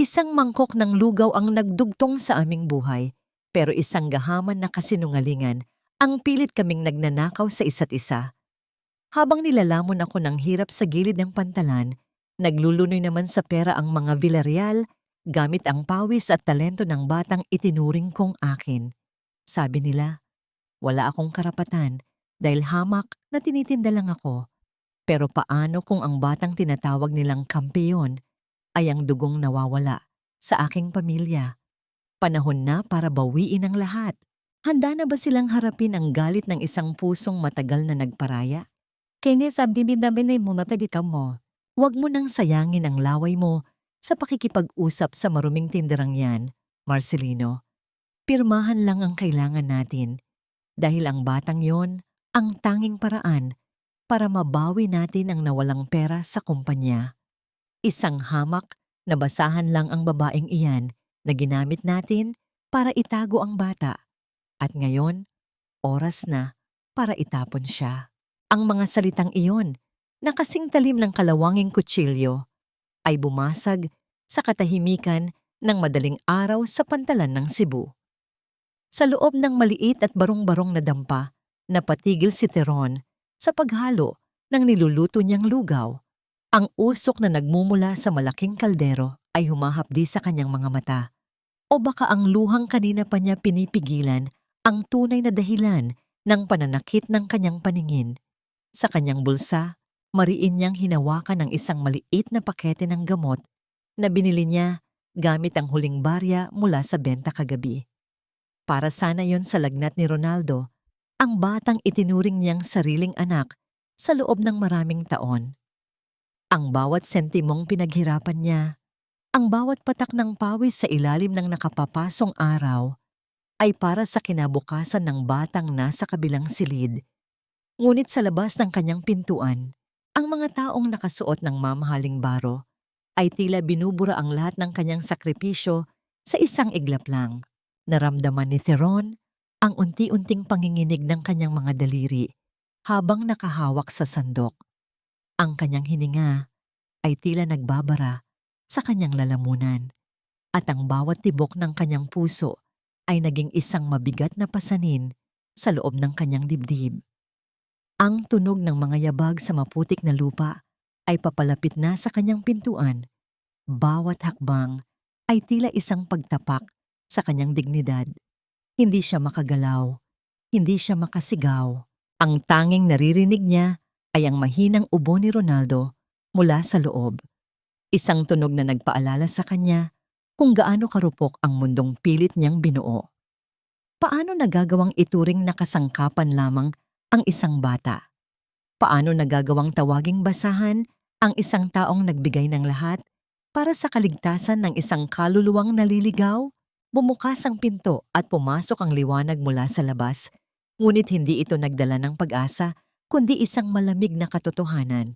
Isang mangkok ng lugaw ang nagdugtong sa aming buhay, pero isang gahaman na kasinungalingan ang pilit kaming nagnanakaw sa isa't isa. Habang nilalamon ako ng hirap sa gilid ng pantalan, naglulunoy naman sa pera ang mga Villarreal gamit ang pawis at talento ng batang itinuring kong akin. Sabi nila, wala akong karapatan dahil hamak na tinitinda lang ako. Pero paano kung ang batang tinatawag nilang kampeyon ay ang dugong nawawala sa aking pamilya? Panahon na para bawiin ang lahat. Handa na ba silang harapin ang galit ng isang pusong matagal na nagparaya? Kaya sabi namin ay muna tabi ka mo. Huwag mo nang sayangin ang laway mo sa pakikipag-usap sa maruming tinderang yan, Marcelino. Pirmahan lang ang kailangan natin dahil ang batang yon ang tanging paraan para mabawi natin ang nawalang pera sa kumpanya. Isang hamak na basahan lang ang babaeng iyan na ginamit natin para itago ang bata. At ngayon, oras na para itapon siya. Ang mga salitang iyon na kasing talim ng kalawanging kutsilyo ay bumasag sa katahimikan ng madaling araw sa pantalan ng Cebu. Sa loob ng maliit at barong-barong na dampa, napatigil si Teron sa paghalo ng niluluto niyang lugaw. Ang usok na nagmumula sa malaking kaldero ay humahapdi sa kanyang mga mata. O baka ang luhang kanina pa niya pinipigilan ang tunay na dahilan ng pananakit ng kanyang paningin. Sa kanyang bulsa, mariin niyang hinawakan ang isang maliit na pakete ng gamot na binili niya gamit ang huling barya mula sa benta kagabi. Para sana yon sa lagnat ni Ronaldo, ang batang itinuring niyang sariling anak sa loob ng maraming taon. Ang bawat sentimong pinaghirapan niya, ang bawat patak ng pawis sa ilalim ng nakapapasong araw, ay para sa kinabukasan ng batang nasa kabilang silid. Ngunit sa labas ng kanyang pintuan, ang mga taong nakasuot ng mamahaling baro ay tila binubura ang lahat ng kanyang sakripisyo sa isang iglap lang. Naramdaman ni Theron ang unti-unting panginginig ng kanyang mga daliri habang nakahawak sa sandok. Ang kanyang hininga ay tila nagbabara sa kanyang lalamunan at ang bawat tibok ng kanyang puso ay naging isang mabigat na pasanin sa loob ng kanyang dibdib. Ang tunog ng mga yabag sa maputik na lupa ay papalapit na sa kanyang pintuan. Bawat hakbang ay tila isang pagtapak sa kanyang dignidad. Hindi siya makagalaw, hindi siya makasigaw. Ang tanging naririnig niya ay ang mahinang ubo ni Ronaldo mula sa loob. Isang tunog na nagpaalala sa kanya kung gaano karupok ang mundong pilit niyang binuo. Paano nagagawang ituring na kasangkapan lamang ang isang bata? Paano nagagawang tawaging basahan ang isang taong nagbigay ng lahat para sa kaligtasan ng isang kaluluwang naliligaw? Bumukas ang pinto at pumasok ang liwanag mula sa labas, ngunit hindi ito nagdala ng pag-asa, kundi isang malamig na katotohanan.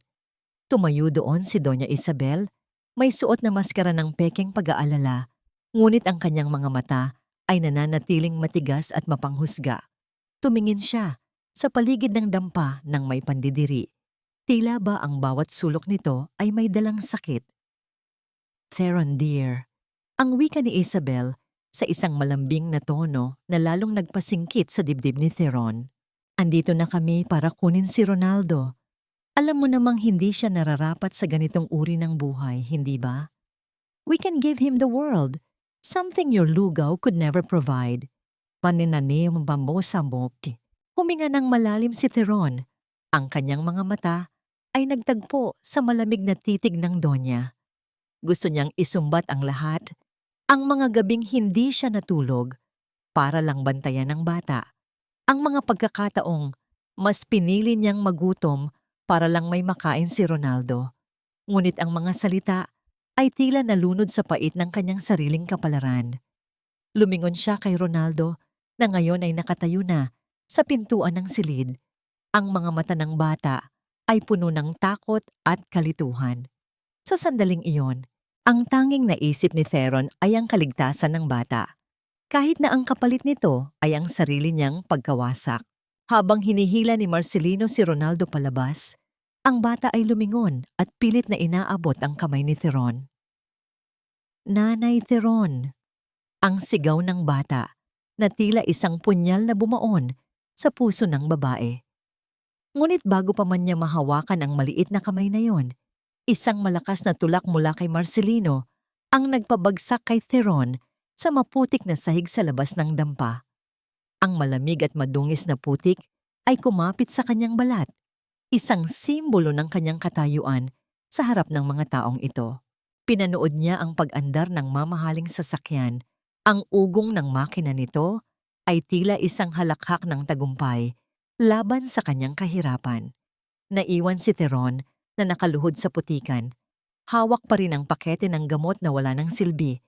Tumayo doon si Doña Isabel, may suot na maskara ng pekeng pag-aalala, ngunit ang kanyang mga mata ay nananatiling matigas at mapanghusga. Tumingin siya sa paligid ng dampa ng may pandidiri. Tila ba ang bawat sulok nito ay may dalang sakit? Theron dear, ang wika ni Isabel sa isang malambing na tono na lalong nagpasingkit sa dibdib ni Theron. Andito na kami para kunin si Ronaldo. Alam mo namang hindi siya nararapat sa ganitong uri ng buhay, hindi ba? We can give him the world, something your lugaw could never provide. Paninaniyong bambosa mopti. Huminga ng malalim si Theron. Ang kanyang mga mata ay nagtagpo sa malamig na titig ng Donya. Gusto niyang isumbat ang lahat, ang mga gabing hindi siya natulog, para lang bantayan ng bata. Ang mga pagkakataong mas pinili niyang magutom para lang may makain si Ronaldo. Ngunit ang mga salita ay tila nalunod sa pait ng kanyang sariling kapalaran. Lumingon siya kay Ronaldo na ngayon ay nakatayo na sa pintuan ng silid. Ang mga mata ng bata ay puno ng takot at kalituhan. Sa sandaling iyon, ang tanging naisip ni Theron ay ang kaligtasan ng bata. Kahit na ang kapalit nito ay ang sarili niyang pagkawasak. Habang hinihila ni Marcelino si Ronaldo palabas, ang bata ay lumingon at pilit na inaabot ang kamay ni Theron. Nanay Teron! Ang sigaw ng bata na tila isang punyal na bumaon sa puso ng babae. Ngunit bago pa man niya mahawakan ang maliit na kamay na yon, isang malakas na tulak mula kay Marcelino ang nagpabagsak kay Teron sa maputik na sahig sa labas ng dampa. Ang malamig at madungis na putik ay kumapit sa kanyang balat, isang simbolo ng kanyang katayuan sa harap ng mga taong ito. Pinanood niya ang pag-andar ng mamahaling sasakyan. Ang ugong ng makina nito ay tila isang halakhak ng tagumpay laban sa kanyang kahirapan. Naiwan si Teron na nakaluhod sa putikan. Hawak pa rin ang pakete ng gamot na wala ng silbi,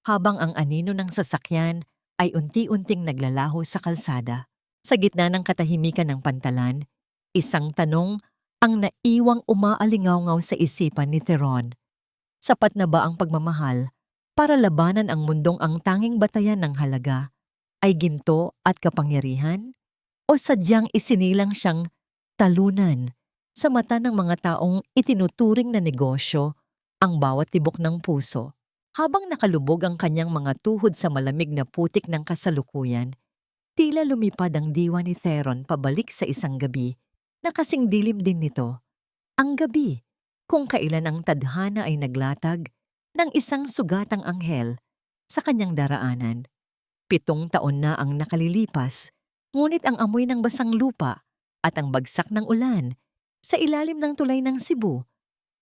habang ang anino ng sasakyan ay unti-unting naglalaho sa kalsada. Sa gitna ng katahimikan ng pantalan, isang tanong ang naiwang umaalingaw-ngaw sa isipan ni Teron. Sapat na ba ang pagmamahal para labanan ang mundong ang tanging batayan ng halaga ay ginto at kapangyarihan? O sadyang isinilang siyang talunan sa mata ng mga taong itinuturing na negosyo ang bawat tibok ng puso? Habang nakalubog ang kanyang mga tuhod sa malamig na putik ng kasalukuyan, tila lumipad ang diwa ni Theron pabalik sa isang gabi na kasing dilim din nito. Ang gabi kung kailan ang tadhana ay naglatag ng isang sugatang anghel sa kanyang daraanan. 7 taon na ang nakalilipas, ngunit ang amoy ng basang lupa at ang bagsak ng ulan sa ilalim ng tulay ng Cebu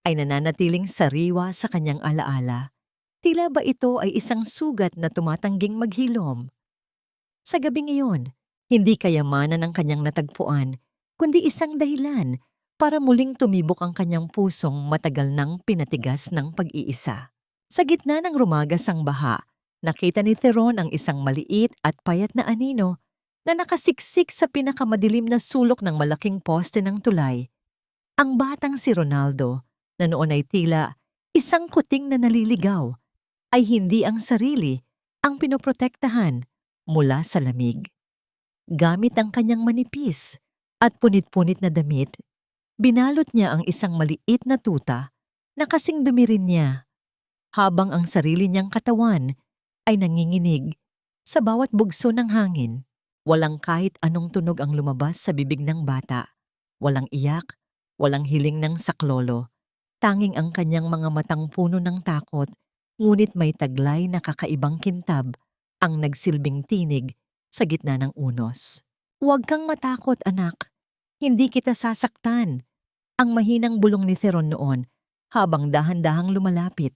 ay nananatiling sariwa sa kanyang alaala. Tila ba ito ay isang sugat na tumatangging maghilom? Sa gabing iyon, hindi kayamanan ang kanyang natagpuan, kundi isang dahilan para muling tumibok ang kanyang pusong matagal nang pinatigas ng pag-iisa. Sa gitna ng rumagas ang baha, nakita ni Theron ang isang maliit at payat na anino na nakasiksik sa pinakamadilim na sulok ng malaking poste ng tulay. Ang batang si Ronaldo, na noon ay tila isang kuting na naliligaw, ay hindi ang sarili ang pinoprotektahan mula sa lamig. Gamit ang kanyang manipis at punit-punit na damit, binalot niya ang isang maliit na tuta na kasing dumi rin niya, habang ang sarili niyang katawan ay nanginginig sa bawat bugso ng hangin. Walang kahit anong tunog ang lumabas sa bibig ng bata. Walang iyak, walang hiling ng saklolo. Tanging ang kanyang mga matang puno ng takot, ngunit may taglay na kakaibang kintab ang nagsilbing tinig sa gitna ng unos. "Huwag kang matakot, anak. Hindi kita sasaktan." Ang mahinang bulong ni Theron noon habang dahan-dahang lumalapit.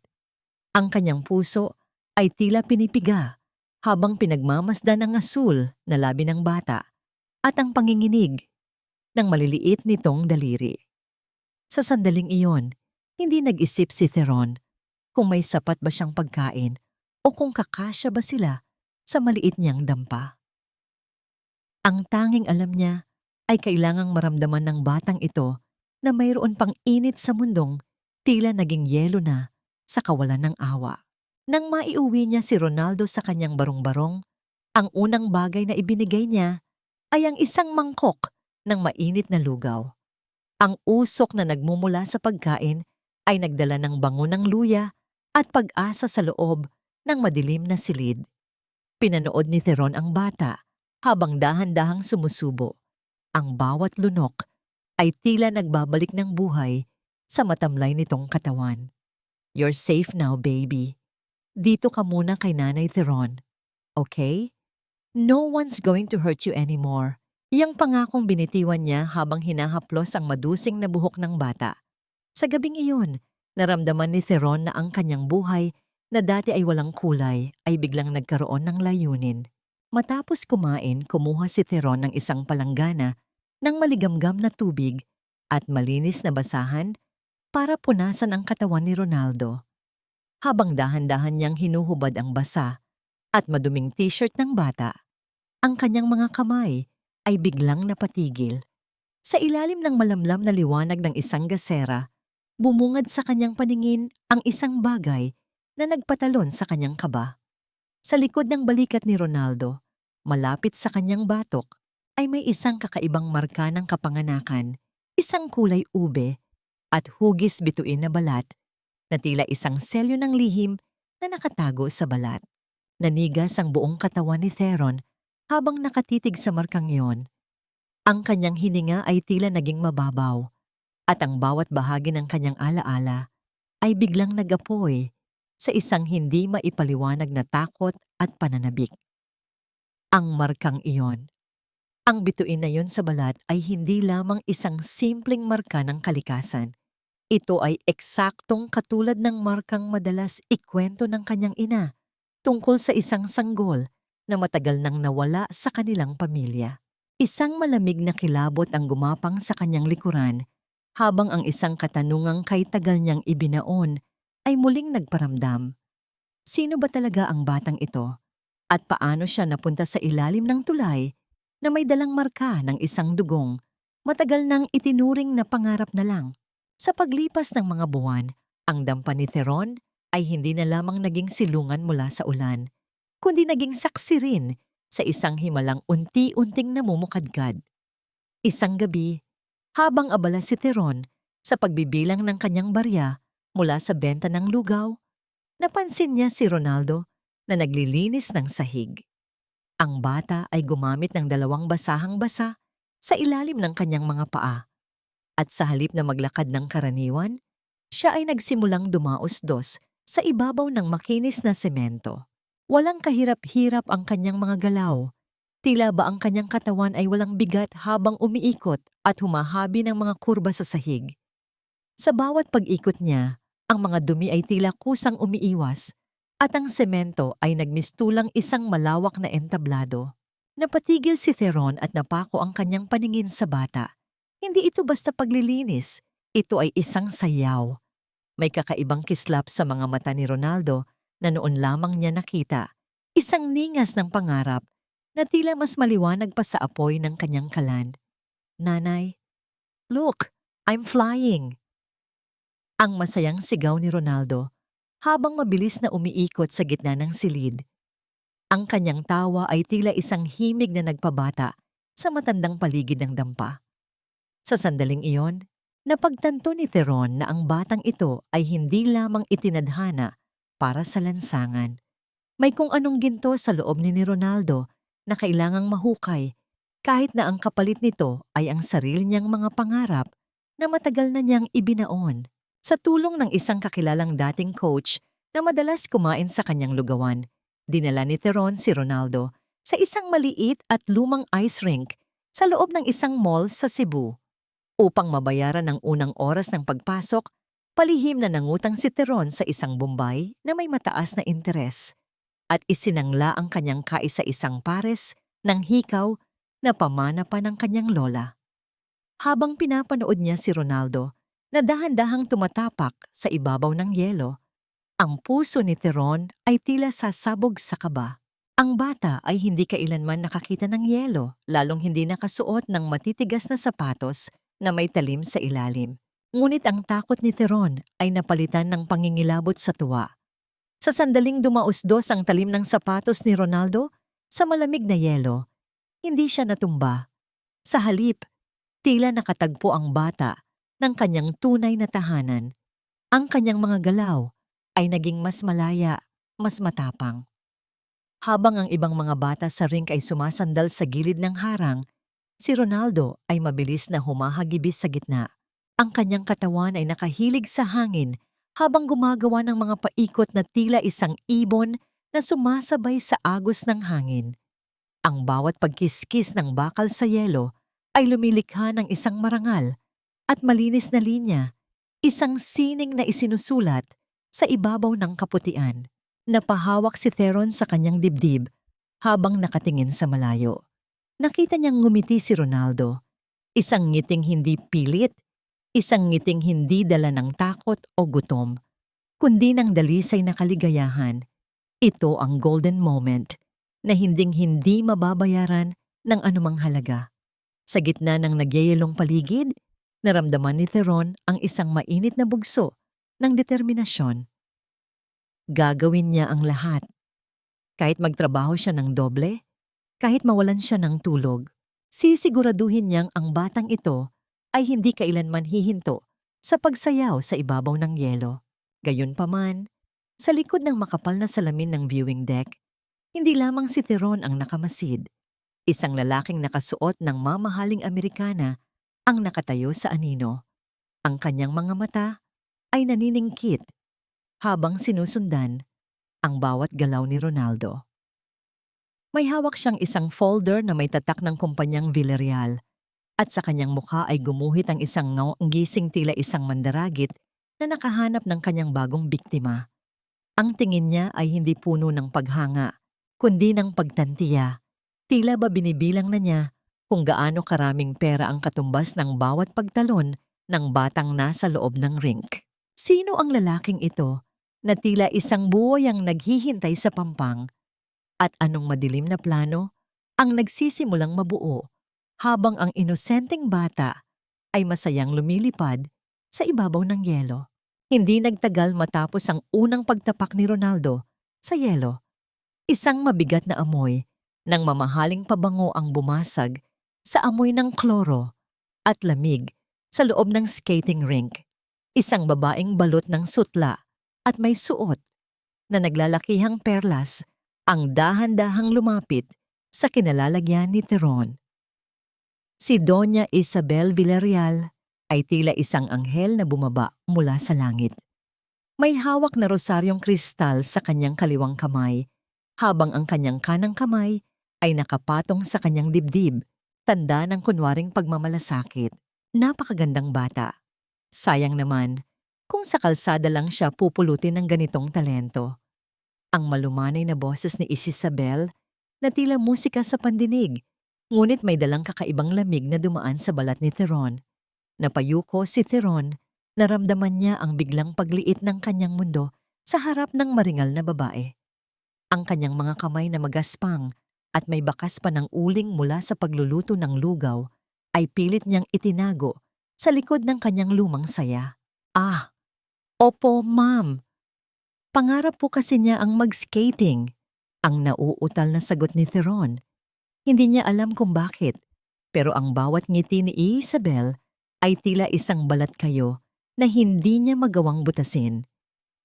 Ang kanyang puso ay tila pinipiga habang pinagmamasdan ang asul na labi ng bata at ang panginginig ng maliliit nitong daliri. Sa sandaling iyon, hindi nag-isip si Theron kung may sapat ba siyang pagkain o kung kakasya ba sila sa maliit niyang dampa. Ang tanging alam niya ay kailangang maramdaman ng batang ito na mayroon pang init sa mundong tila naging yelo na sa kawalan ng awa. Nang maiuwi niya si Ronaldo sa kanyang barong-barong, ang unang bagay na ibinigay niya ay ang isang mangkok ng mainit na lugaw. Ang usok na nagmumula sa pagkain ay nagdala ng bango ng luya at pag-asa sa loob ng madilim na silid. Pinanood ni Theron ang bata habang dahan-dahang sumusubo. Ang bawat lunok ay tila nagbabalik ng buhay sa matamlay nitong katawan. "You're safe now, baby. Dito ka muna kay Nanay Theron. Okay? No one's going to hurt you anymore." Iyang pangakong binitiwan niya habang hinahaplos ang madusing na buhok ng bata. Sa gabing iyon, naramdaman ni Theron na ang kanyang buhay na dati ay walang kulay ay biglang nagkaroon ng layunin. Matapos kumain, kumuha si Theron ng isang palanggana ng maligamgam na tubig at malinis na basahan para punasan ang katawan ni Ronaldo. Habang dahan-dahan niyang hinuhubad ang basa at maduming t-shirt ng bata, ang kanyang mga kamay ay biglang napatigil. Sa ilalim ng malamlam na liwanag ng isang gasera, bumungad sa kanyang paningin ang isang bagay na nagpatalon sa kanyang kaba. Sa likod ng balikat ni Ronaldo, malapit sa kanyang batok, ay may isang kakaibang marka ng kapanganakan, isang kulay ube at hugis bituin na balat na tila isang selyo ng lihim na nakatago sa balat. Nanigas ang buong katawan ni Theron habang nakatitig sa markang iyon. Ang kanyang hininga ay tila naging mababaw at ang bawat bahagi ng kanyang alaala ay biglang nagapoy sa isang hindi maipaliwanag na takot at pananabik. Ang markang iyon. Ang bituin na iyon sa balat ay hindi lamang isang simpleng marka ng kalikasan. Ito ay eksaktong katulad ng markang madalas ikwento ng kanyang ina tungkol sa isang sanggol na matagal nang nawala sa kanilang pamilya. Isang malamig na kilabot ang gumapang sa kanyang likuran habang ang isang katanungang kay tagal niyang ibinaon ay muling nagparamdam. Sino ba talaga ang batang ito? At paano siya napunta sa ilalim ng tulay na may dalang marka ng isang dugong matagal nang itinuring na pangarap na lang? Sa paglipas ng mga buwan, ang dampa ni Theron ay hindi na lamang naging silungan mula sa ulan, kundi naging saksi rin sa isang himalang unti-unting namumukadkad. Isang gabi, habang abala si Theron sa pagbibilang ng kanyang barya mula sa benta ng lugaw, napansin niya si Ronaldo na naglilinis ng sahig. Ang bata ay gumamit ng 2 basahang basa sa ilalim ng kanyang mga paa. At sa halip na maglakad ng karaniwan, siya ay nagsimulang dumaos-dos sa ibabaw ng makinis na semento. Walang kahirap-hirap ang kanyang mga galaw. Tila ba ang kanyang katawan ay walang bigat habang umiikot at humahabi ng mga kurba sa sahig. Sa bawat pag-ikot niya, ang mga dumi ay tila kusang umiiwas at ang semento ay nagmistulang isang malawak na entablado. Napatigil si Theron at napako ang kanyang paningin sa bata. Hindi ito basta paglilinis, ito ay isang sayaw. May kakaibang kislap sa mga mata ni Ronaldo na noon lamang niya nakita, isang ningas ng pangarap na tila mas maliwanag pa sa apoy ng kanyang kalan. "Nanay, look, I'm flying!" Ang masayang sigaw ni Ronaldo habang mabilis na umiikot sa gitna ng silid. Ang kanyang tawa ay tila isang himig na nagpabata sa matandang paligid ng dampa. Sa sandaling iyon, napagtanto ni Theron na ang batang ito ay hindi lamang itinadhana para sa lansangan. May kung anong ginto sa loob ni Ronaldo na kailangang mahukay kahit na ang kapalit nito ay ang sarili niyang mga pangarap na matagal na niyang ibinaon. Sa tulong ng isang kakilalang dating coach na madalas kumain sa kanyang lugawan, dinala ni Theron si Ronaldo sa isang maliit at lumang ice rink sa loob ng isang mall sa Cebu. Upang mabayaran ang unang oras ng pagpasok, palihim na nangutang si Theron sa isang Bombay na may mataas na interes at isinangla ang kanyang kaisa-isang pares ng hikaw na pamana pa ng kanyang lola. Habang pinapanood niya si Ronaldo na dahan-dahang tumatapak sa ibabaw ng yelo, ang puso ni Theron ay tila sasabog sa kaba. Ang bata ay hindi kailanman nakakita ng yelo, lalong hindi nakasuot ng matitigas na sapatos na may talim sa ilalim. Ngunit ang takot ni Theron ay napalitan ng pangingilabot sa tuwa. Sa sandaling dumausdos ang talim ng sapatos ni Ronaldo sa malamig na yelo, hindi siya natumba. Sa halip, tila nakatagpo ang bata ng kanyang tunay na tahanan. Ang kanyang mga galaw ay naging mas malaya, mas matapang. Habang ang ibang mga bata sa rink ay sumasandal sa gilid ng harang, si Ronaldo ay mabilis na humahagibis sa gitna. Ang kanyang katawan ay nakahilig sa hangin habang gumagawa ng mga paikot na tila isang ibon na sumasabay sa agos ng hangin. Ang bawat pagkiskis ng bakal sa yelo ay lumilikha ng isang marangal at malinis na linya, isang sining na isinusulat sa ibabaw ng kaputian. Napahawak si Theron sa kanyang dibdib habang nakatingin sa malayo. Nakita niyang ngumiti si Ronaldo, isang ngiting hindi pilit, isang ngiting hindi dala ng takot o gutom, kundi ng dalisay na kaligayahan. Ito ang golden moment na hinding-hindi mababayaran ng anumang halaga. Sa gitna ng nagyayelong paligid, naramdaman ni Theron ang isang mainit na bugso ng determinasyon. Gagawin niya ang lahat. Kahit magtrabaho siya ng doble, kahit mawalan siya ng tulog, sisiguraduhin niyang ang batang ito ay hindi kailanman hihinto sa pagsayaw sa ibabaw ng yelo. Gayunpaman, Sa likod ng makapal na salamin ng viewing deck, hindi lamang si Theron ang nakamasid. Isang lalaking nakasuot ng mamahaling Amerikana ang nakatayo sa anino. Ang kanyang mga mata ay naniningkit habang sinusundan ang bawat galaw ni Ronaldo. May hawak siyang isang folder na may tatak ng kumpanyang Villarreal at sa kanyang mukha ay gumuhit ang isang gising tila isang mandaragit na nakahanap ng kanyang bagong biktima. Ang tingin niya ay hindi puno ng paghanga, kundi ng pagtantiya. Tila ba binibilang na niya kung gaano karaming pera ang katumbas ng bawat pagtalon ng batang nasa loob ng rink. Sino ang lalaking ito na tila isang buhay ang naghihintay sa pampang? At anong madilim na plano ang nagsisimulang mabuo habang ang inosenteng bata ay masayang lumilipad sa ibabaw ng yelo? Hindi nagtagal matapos ang unang pagtapak ni Ronaldo sa yelo. Isang mabigat na amoy ng mamahaling pabango ang bumasag sa amoy ng kloro at lamig sa loob ng skating rink. Isang babaeng balot ng sutla at may suot na naglalakihang perlas ang dahan-dahang lumapit sa kinalalagyan ni Theron. Si Doña Isabel Villarreal ay tila isang anghel na bumaba mula sa langit. May hawak na rosaryong kristal sa kanyang kaliwang kamay, habang ang kanyang kanang kamay ay nakapatong sa kanyang dibdib, tanda ng kunwaring pagmamalasakit. Napakagandang bata. Sayang naman kung sa kalsada lang siya pupulutin ng ganitong talento. Ang malumanay na boses ni Isabel na tila musika sa pandinig, ngunit may dalang kakaibang lamig na dumaan sa balat ni Theron. Napayuko si Theron, naramdaman niya ang biglang pagliit ng kanyang mundo sa harap ng maringal na babae. Ang kanyang mga kamay na magaspang at may bakas pa ng uling mula sa pagluluto ng lugaw ay pilit niyang itinago sa likod ng kanyang lumang saya. Ah, opo ma'am. Pangarap po kasi niya ang mag-skating. Ang nauutal na sagot ni Theron. Hindi niya alam kung bakit, pero ang bawat ngiti ni Isabel ay tila isang balat kayo na hindi niya magawang butasin.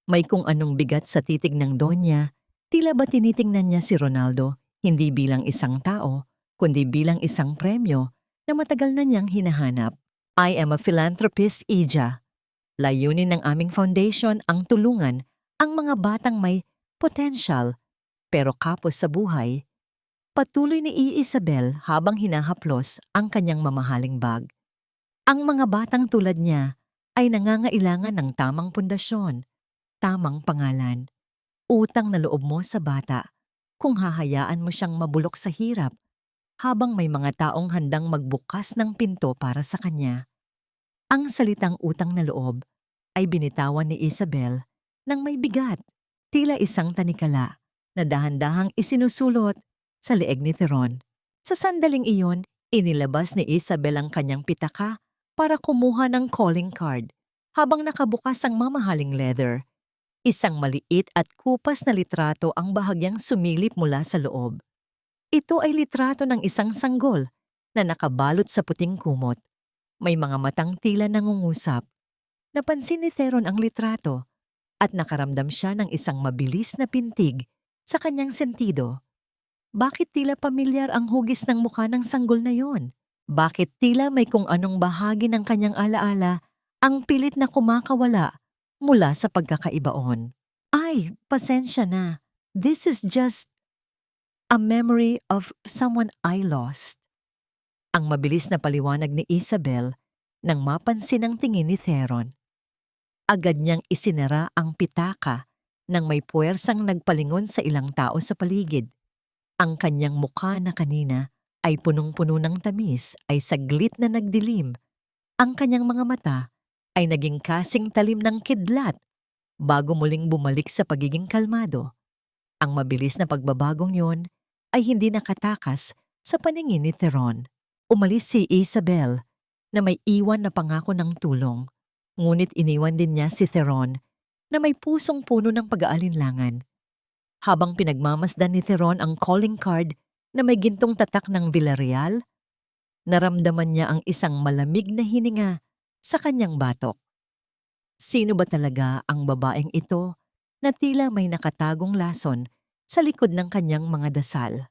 May kung anong bigat sa titig ng Donya, tila ba tinitingnan niya si Ronaldo hindi bilang isang tao, kundi bilang isang premyo na matagal na niyang hinahanap. I am a philanthropist, Ija. Layunin ng aming foundation ang tulungan ang mga batang may potential pero kapos sa buhay. Patuloy ni Isabel habang hinahaplos ang kanyang mamahaling bag. Ang mga batang tulad niya ay nangangailangan ng tamang pundasyon, tamang pangalan, utang na loob mo sa bata kung hahayaan mo siyang mabulok sa hirap habang may mga taong handang magbukas ng pinto para sa kanya. Ang salitang utang na loob ay binitawan ni Isabel ng may bigat, tila isang tanikala na dahan-dahang isinusulot sa leeg ni Theron. Sa sandaling iyon, inilabas ni Isabel ang kanyang pitaka para kumuha ng calling card habang nakabukas ang mamahaling leather. Isang maliit at kupas na litrato ang bahagyang sumilip mula sa loob. Ito ay litrato ng isang sanggol na nakabalot sa puting kumot. May mga matang tila nangungusap. Napansin ni Theron ang litrato at nakaramdam siya ng isang mabilis na pintig sa kanyang sentido. Bakit tila pamilyar ang hugis ng mukha ng sanggol na yon? Bakit tila may kung anong bahagi ng kanyang alaala ang pilit na kumakawala mula sa pagkakaibaon? Ay, pasensya na. This is just a memory of someone I lost. Ang mabilis na paliwanag ni Isabel nang mapansin ang tingin ni Theron. Agad niyang isinara ang pitaka nang may puwersang nagpalingon sa ilang tao sa paligid. Ang kanyang mukha na kanina ay punong-puno ng tamis ay saglit na nagdilim. Ang kanyang mga mata ay naging kasing talim ng kidlat bago muling bumalik sa pagiging kalmado. Ang mabilis na pagbabagong yon ay hindi nakatakas sa paningin ni Theron. Umalis si Isabel na may iwan na pangako ng tulong. Ngunit iniwan din niya si Theron na may pusong puno ng pag-aalinlangan. Habang pinagmamasdan ni Theron ang calling card na may gintong tatak ng Villarreal, naramdaman niya ang isang malamig na hininga sa kanyang batok. Sino ba talaga ang babaeng ito na tila may nakatagong lason sa likod ng kanyang mga dasal.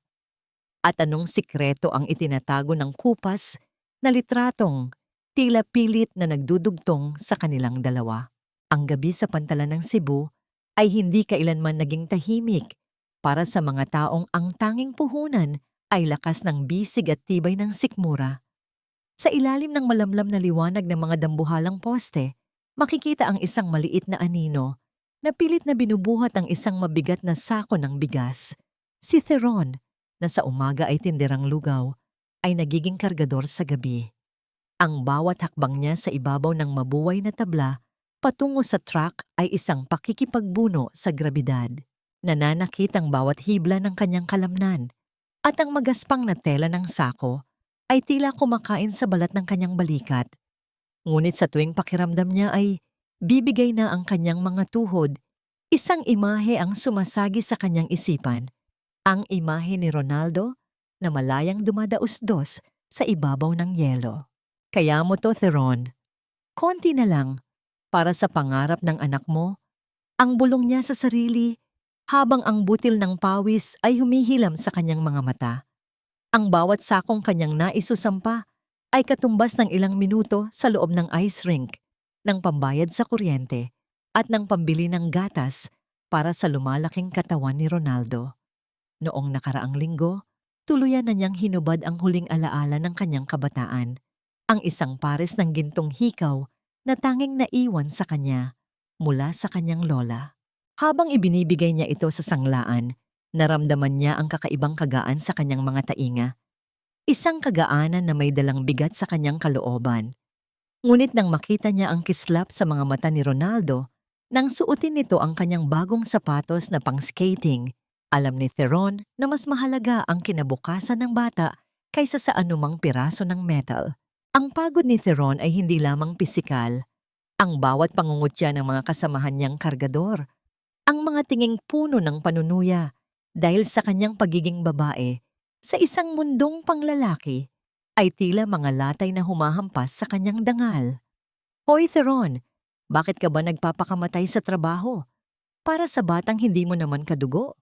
At anong sikreto ang itinatago ng kupas na litratong tila pilit na nagdudugtong sa kanilang dalawa? Ang gabi sa pantalan ng Cebu ay hindi kailanman naging tahimik para sa mga taong ang tanging puhunan ay lakas ng bisig at tibay ng sikmura. Sa ilalim ng malamlam na liwanag ng mga dambuhalang poste, makikita ang isang maliit na anino na pilit na binubuhat ang isang mabigat na sako ng bigas. Si Theron, na sa umaga ay tinderang lugaw, ay nagiging kargador sa gabi. Ang bawat hakbang niya sa ibabaw ng mabuway na tabla patungo sa truck ay isang pakikipagbuno sa grabidad. Nananakit ang bawat hibla ng kanyang kalamnan at ang magaspang na tela ng sako ay tila kumakain sa balat ng kanyang balikat. Ngunit sa tuwing pakiramdam niya ay bibigay na ang kanyang mga tuhod, isang imahe ang sumasagi sa kanyang isipan. Ang imahe ni Ronaldo na malayang dumadausdos sa ibabaw ng yelo. Kaya mo to, Theron. Konti na lang para sa pangarap ng anak mo. Ang bulong niya sa sarili habang ang butil ng pawis ay humihilam sa kanyang mga mata. Ang bawat sakong kanyang naisusampa ay katumbas ng ilang minuto sa loob ng ice rink, ng pambayad sa kuryente at ng pambili ng gatas para sa lumalaking katawan ni Ronaldo. Noong nakaraang linggo, tuluyan na niyang hinubad ang huling alaala ng kanyang kabataan, ang isang pares ng gintong hikaw na tanging naiwan sa kanya mula sa kanyang lola. Habang ibinibigay niya ito sa sanglaan, naramdaman niya ang kakaibang kagaan sa kanyang mga tainga. Isang kagaanan na may dalang bigat sa kanyang kalooban. Ngunit nang makita niya ang kislap sa mga mata ni Ronaldo, nang suotin nito ang kanyang bagong sapatos na pang-skating, alam ni Theron na mas mahalaga ang kinabukasan ng bata kaysa sa anumang piraso ng metal. Ang pagod ni Theron ay hindi lamang pisikal. Ang bawat pangungutya ng mga kasamahan niyang kargador, ang mga tinging puno ng panunuya dahil sa kanyang pagiging babae sa isang mundong panglalaki, ay tila mga latay na humahampas sa kanyang dangal. Hoy Theron, bakit ka ba nagpapakamatay sa trabaho? Para sa batang hindi mo naman kadugo?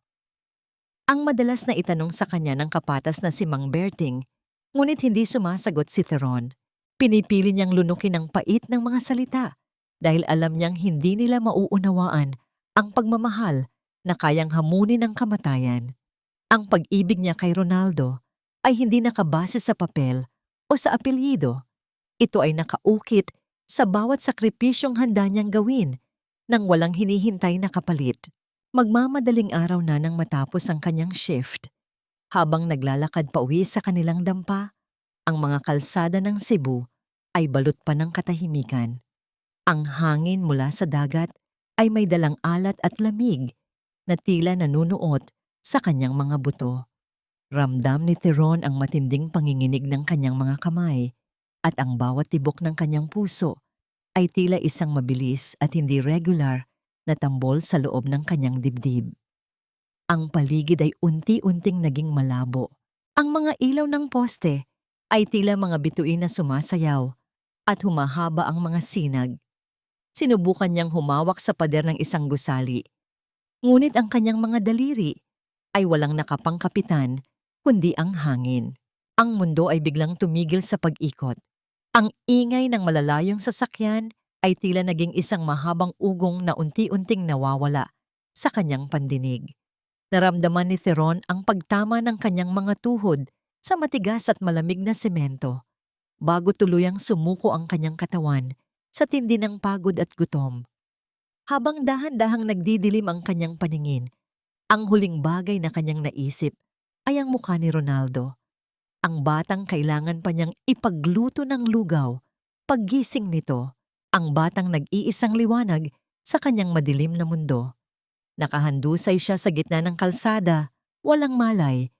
Ang madalas na itanong sa kanya ng kapatas na si Mang Berting, ngunit hindi sumasagot si Theron. Pinipili niyang lunukin ang pait ng mga salita dahil alam niyang hindi nila mauunawaan ang pagmamahal na kayang hamunin ng kamatayan. Ang pag-ibig niya kay Ronaldo ay hindi nakabase sa papel o sa apelyido. Ito ay nakaukit sa bawat sakripisyong handa niyang gawin nang walang hinihintay na kapalit. Magmamadaling araw na nang matapos ang kanyang shift. Habang naglalakad pauwi sa kanilang dampa, ang mga kalsada ng Cebu ay balot pa ng katahimikan. Ang hangin mula sa dagat ay may dalang alat at lamig na tila nanunuot sa kanyang mga buto. Ramdam ni Theron ang matinding panginginig ng kanyang mga kamay at ang bawat tibok ng kanyang puso ay tila isang mabilis at hindi regular na tambol sa loob ng kanyang dibdib. Ang paligid ay unti-unting naging malabo. Ang mga ilaw ng poste ay tila mga bituin na sumasayaw at humahaba ang mga sinag. Sinubukan niyang humawak sa pader ng isang gusali. Ngunit ang kanyang mga daliri ay walang nakapangkapitan kundi ang hangin. Ang mundo ay biglang tumigil sa pag-ikot. Ang ingay ng malalayong sasakyan ay tila naging isang mahabang ugong na unti-unting nawawala sa kanyang pandinig. Naramdaman ni Theron ang pagtama ng kanyang mga tuhod sa matigas at malamig na semento bago tuluyang sumuko ang kanyang katawan sa tindi ng pagod at gutom. Habang dahan-dahang nagdidilim ang kanyang paningin, ang huling bagay na kanyang naisip ay ang mukha ni Ronaldo. Ang batang kailangan pa niyang ipagluto ng lugaw. Paggising nito, ang batang nag-iisang liwanag sa kanyang madilim na mundo. Nakahandusay siya sa gitna ng kalsada, walang malay,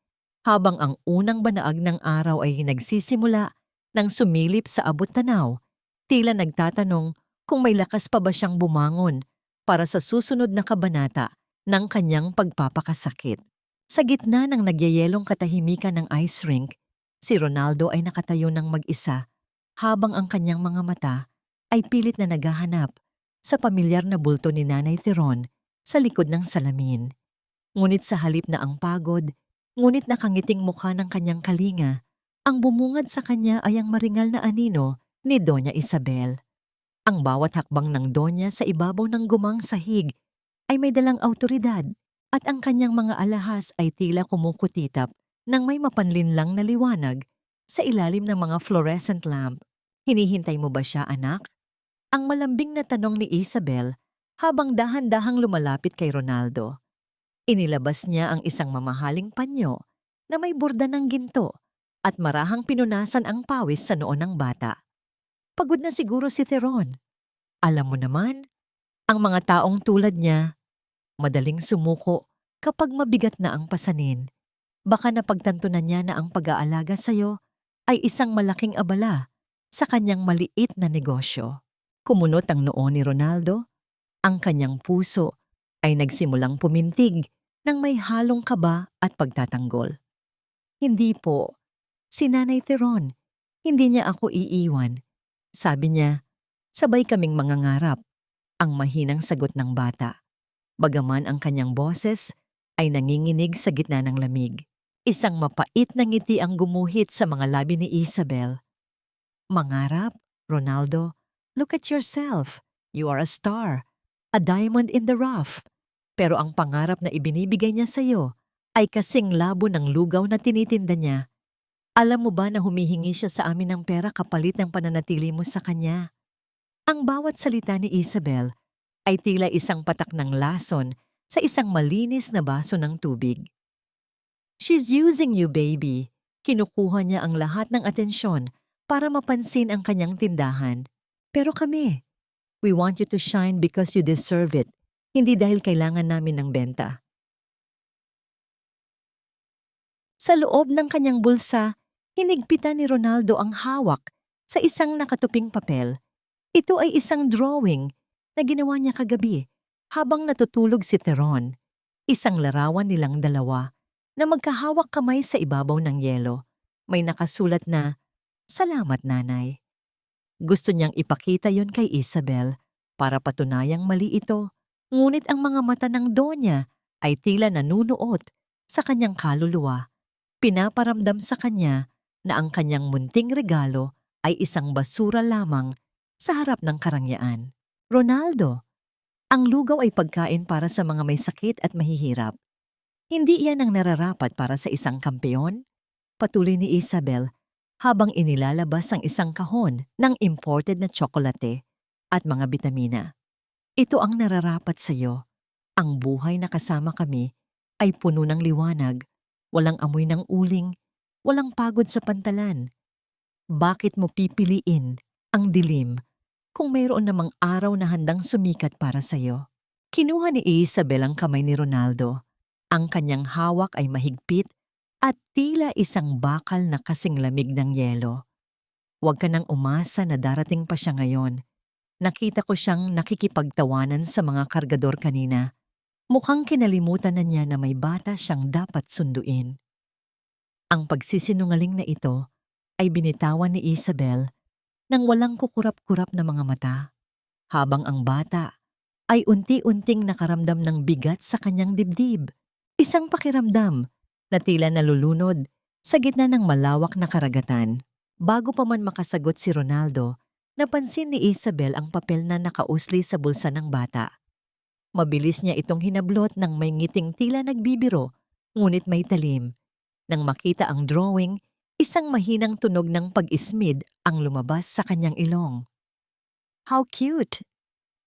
habang ang unang banaag ng araw ay nagsisimula nang sumilip sa abot-tanaw, tila nagtatanong kung may lakas pa ba siyang bumangon para sa susunod na kabanata ng kanyang pagpapakasakit. Sa gitna ng nagyayelong katahimikan ng ice rink, si Ronaldo ay nakatayo ng mag-isa habang ang kanyang mga mata ay pilit na naghahanap sa pamilyar na bulto ni Nanay Theron sa likod ng salamin. Ngunit sa halip na ang pagod, ngunit nakangiting mukha ng kanyang kalinga, ang bumungad sa kanya ay ang maringal na anino ni Doña Isabel. Ang bawat hakbang ng Doña sa ibabaw ng gumang sahig ay may dalang awtoridad at ang kanyang mga alahas ay tila kumukutitap ng may mapanlinlang na liwanag sa ilalim ng mga fluorescent lamp. Hinihintay mo ba siya, anak? Ang malambing na tanong ni Isabel habang dahan-dahang lumalapit kay Ronaldo. Inilabas niya ang isang mamahaling panyo na may borda ng ginto at marahang pinunasan ang pawis sa noo ng bata. Pagod na siguro si Theron. Alam mo naman, ang mga taong tulad niya, madaling sumuko kapag mabigat na ang pasanin. Baka napagtanto na niya na ang pag-aalaga sa'yo ay isang malaking abala sa kanyang maliit na negosyo. Kumunot ang noo ni Ronaldo. Ang kanyang puso ay nagsimulang pumintig ng may halong kaba at pagtatanggol. Hindi po, si Nanay Theron, hindi niya ako iiwan. Sabi niya, sabay kaming mangangarap, ang mahinang sagot ng bata. Bagaman ang kanyang boses ay nanginginig sa gitna ng lamig. Isang mapait na ngiti ang gumuhit sa mga labi ni Isabel. Mangarap, Ronaldo, look at yourself. You are a star, a diamond in the rough. Pero ang pangarap na ibinibigay niya sa iyo ay kasing labo ng lugaw na tinitinda niya. Alam mo ba na humihingi siya sa amin ng pera kapalit ng pananatili mo sa kanya? Ang bawat salita ni Isabel ay tila isang patak ng lason sa isang malinis na baso ng tubig. She's using you, baby. Kinukuha niya ang lahat ng atensyon para mapansin ang kanyang tindahan. Pero kami, we want you to shine because you deserve it, hindi dahil kailangan namin ng benta. Sa loob ng kanyang bulsa, hinigpitan ni Ronaldo ang hawak sa isang nakatuping papel. Ito ay isang drawing na ginawa niya kagabi habang natutulog si Theron. Isang larawan nilang dalawa na magkahawak kamay sa ibabaw ng yelo. May nakasulat na, "Salamat, Nanay." Gusto niyang ipakita yon kay Isabel para patunayang mali ito, ngunit ang mga mata ng Donya ay tila nanunuot sa kanyang kaluluwa. Pinaparamdam sa kanya na ang kanyang munting regalo ay isang basura lamang sa harap ng karangyaan. Ronaldo, ang lugaw ay pagkain para sa mga may sakit at mahihirap. Hindi iyan ang nararapat para sa isang kampeon? Patuloy ni Isabel habang inilalabas ang isang kahon ng imported na tsokolate at mga bitamina. Ito ang nararapat sa iyo. Ang buhay na kasama kami ay puno ng liwanag, walang amoy ng uling, walang pagod sa pantalan. Bakit mo pipiliin ang dilim kung mayroon namang araw na handang sumikat para sa iyo? Kinuha ni Isabel ang kamay ni Ronaldo. Ang kanyang hawak ay mahigpit at tila isang bakal na kasing lamig ng yelo. Huwag ka nang umasa na darating pa siya ngayon. Nakita ko siyang nakikipagtawanan sa mga kargador kanina. Mukhang kinalimutan na niya na may bata siyang dapat sunduin. Ang pagsisinungaling na ito ay binitawan ni Isabel nang walang kukurap-kurap na mga mata, habang ang bata ay unti-unting nakaramdam ng bigat sa kanyang dibdib. Isang pakiramdam na tila nalulunod sa gitna ng malawak na karagatan. Bago pa man makasagot si Ronaldo, napansin ni Isabel ang papel na nakausli sa bulsa ng bata. Mabilis niya itong hinablot ng may ngiting tila nagbibiro, ngunit may talim. Nang makita ang drawing, isang mahinang tunog ng pag-ismid ang lumabas sa kanyang ilong. How cute!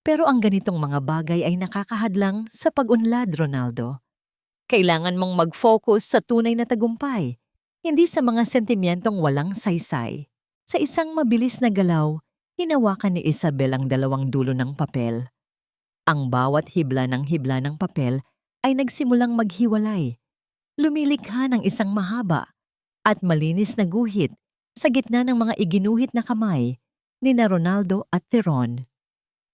Pero ang ganitong mga bagay ay nakakahadlang sa pag-unlad, Ronaldo. Kailangan mong mag-focus sa tunay na tagumpay, hindi sa mga sentimentong walang saysay. Sa isang mabilis na galaw, hinawakan ni Isabel ang dalawang dulo ng papel. Ang bawat hibla ng papel ay nagsimulang maghiwalay. Lumilikha ng isang mahaba at malinis na guhit sa gitna ng mga iginuhit na kamay ni na Ronaldo at Theron.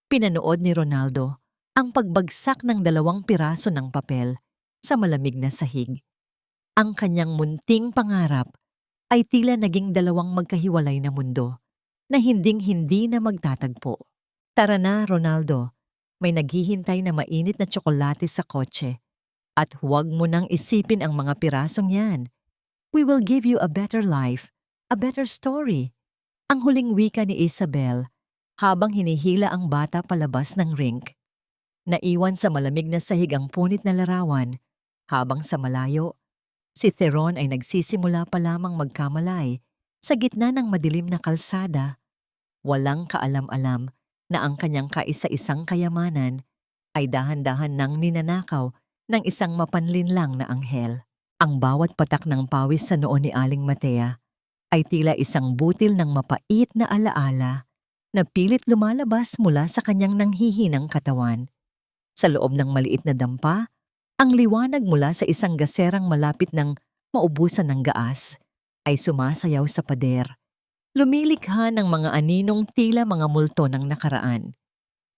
Pinanood ni Ronaldo ang pagbagsak ng 2 piraso ng papel sa malamig na sahig. Ang kanyang munting pangarap ay tila naging 2 magkahiwalay na mundo na hinding-hindi na magtatagpo. Tara na, Ronaldo. May naghihintay na mainit na tsokolate sa kotse. At huwag mo nang isipin ang mga pirasong yan. We will give you a better life, a better story. Ang huling wika ni Isabel habang hinihila ang bata palabas ng rink. Naiwan sa malamig na sahig ang punit na larawan, habang sa malayo, si Theron ay nagsisimula pa lamang magkamalay sa gitna ng madilim na kalsada. Walang kaalam-alam na ang kanyang kaisa-isang kayamanan ay dahan-dahan nang ninanakaw ng isang mapanlinlang na anghel. Ang bawat patak ng pawis sa noo ni Aling Matea ay tila isang butil ng mapait na alaala na pilit lumalabas mula sa kanyang nanghihinang katawan. Sa loob ng maliit na dampa, ang liwanag mula sa isang gaserang malapit ng maubusan ng gaas ay sumasayaw sa pader. Lumilikha ng mga aninong tila mga multo ng nakaraan.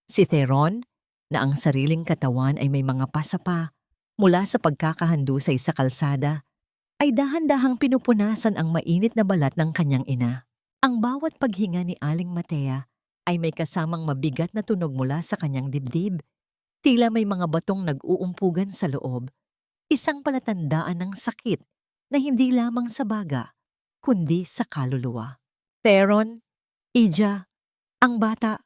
Si Theron, na ang sariling katawan ay may mga pasapa mula sa pagkakahandusay sa kalsada, ay dahan-dahang pinupunasan ang mainit na balat ng kanyang ina. Ang bawat paghinga ni Aling Matea ay may kasamang mabigat na tunog mula sa kanyang dibdib. Tila may mga batong nag-uumpugan sa loob, isang palatandaan ng sakit na hindi lamang sa baga, kundi sa kaluluwa. Theron, Ija, ang bata,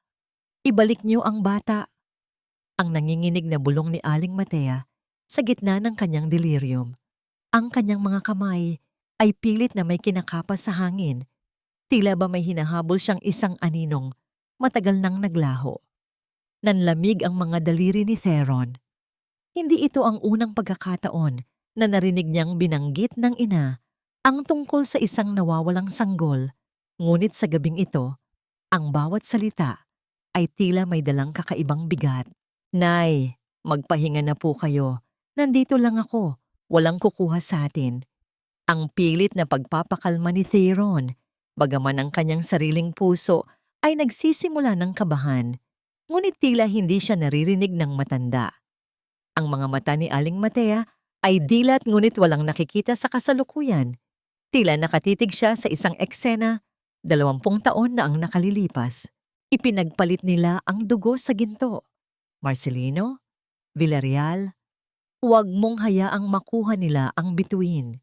ibalik niyo ang bata. Ang nanginginig na bulong ni Aling Matea sa gitna ng kanyang delirium. Ang kanyang mga kamay ay pilit na may kinakapas sa hangin. Tila ba may hinahabol siyang isang aninong matagal nang naglaho. Nanlamig ang mga daliri ni Theron. Hindi ito ang unang pagkakataon na narinig niyang binanggit ng ina ang tungkol sa isang nawawalang sanggol. Ngunit sa gabing ito, ang bawat salita ay tila may dalang kakaibang bigat. Nay, magpahinga na po kayo. Nandito lang ako. Walang kukuha sa atin. Ang pilit na pagpapakalma ni Theron, bagaman ang kanyang sariling puso ay nagsisimula ng kabahan. Ngunit tila hindi siya naririnig ng matanda. Ang mga mata ni Aling Matea ay dilat ngunit walang nakikita sa kasalukuyan. Tila nakatitig siya sa isang eksena, 20 taon na ang nakalilipas. Ipinagpalit nila ang dugo sa ginto. Marcelino, Villarreal, huwag mong hayaang makuha nila ang bituin.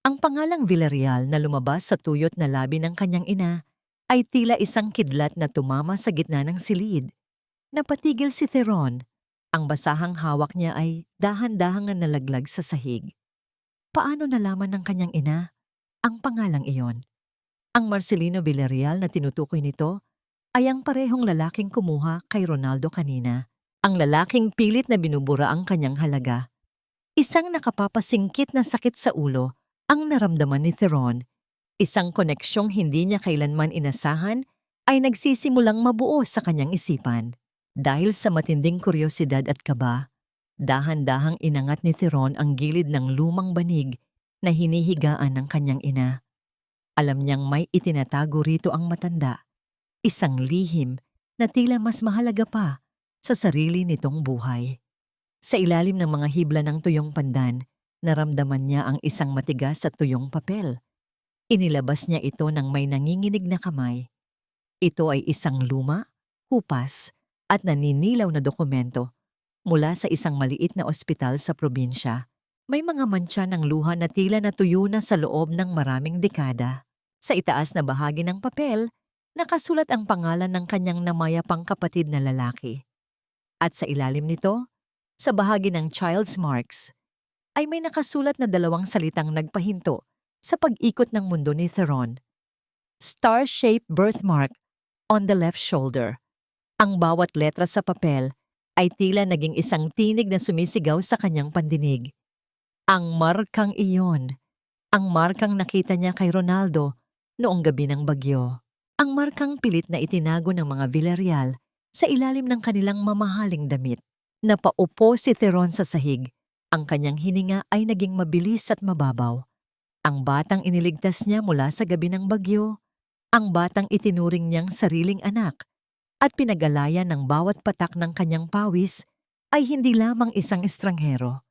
Ang pangalang Villarreal na lumabas sa tuyot na labi ng kanyang ina ay tila isang kidlat na tumama sa gitna ng silid. Napatigil si Theron. Ang basahang hawak niya ay dahan-dahang nalaglag sa sahig. Paano nalaman ng kanyang ina ang pangalang iyon? Ang Marcelino Villarreal na tinutukoy nito ay ang parehong lalaking kumuha kay Ronaldo kanina. Ang lalaking pilit na binubura ang kanyang halaga. Isang nakapapasingkit na sakit sa ulo ang naramdaman ni Theron. Isang koneksyong hindi niya kailanman inasahan ay nagsisimulang mabuo sa kanyang isipan. Dahil sa matinding kuryosidad at kaba, dahan-dahang inangat ni Theron ang gilid ng lumang banig na hinihigaan ng kanyang ina. Alam niyang may itinatago rito ang matanda, isang lihim na tila mas mahalaga pa sa sarili nitong buhay. Sa ilalim ng mga hibla ng tuyong pandan, naramdaman niya ang isang matigas at tuyong papel. Inilabas niya ito ng may nanginginig na kamay. Ito ay isang luma, hupas, at naninilaw na dokumento mula sa isang maliit na ospital sa probinsya. May mga mantsa ng luha na tila natuyo na sa loob ng maraming dekada. Sa itaas na bahagi ng papel, nakasulat ang pangalan ng kanyang namayapang kapatid na lalaki. At sa ilalim nito, sa bahagi ng child's marks, ay may nakasulat na 2 salitang nagpahinto sa pag-ikot ng mundo ni Theron. Star-shaped birthmark on the left shoulder. Ang bawat letra sa papel ay tila naging isang tinig na sumisigaw sa kanyang pandinig. Ang markang iyon, ang markang nakita niya kay Ronaldo noong gabi ng bagyo. Ang markang pilit na itinago ng mga Villarreal sa ilalim ng kanilang mamahaling damit. Napaupo si Theron sa sahig. Ang kanyang hininga ay naging mabilis at mababaw. Ang batang iniligtas niya mula sa gabi ng bagyo, ang batang itinuring niyang sariling anak, at pinag-alaya ng bawat patak ng kanyang pawis ay hindi lamang isang estranghero.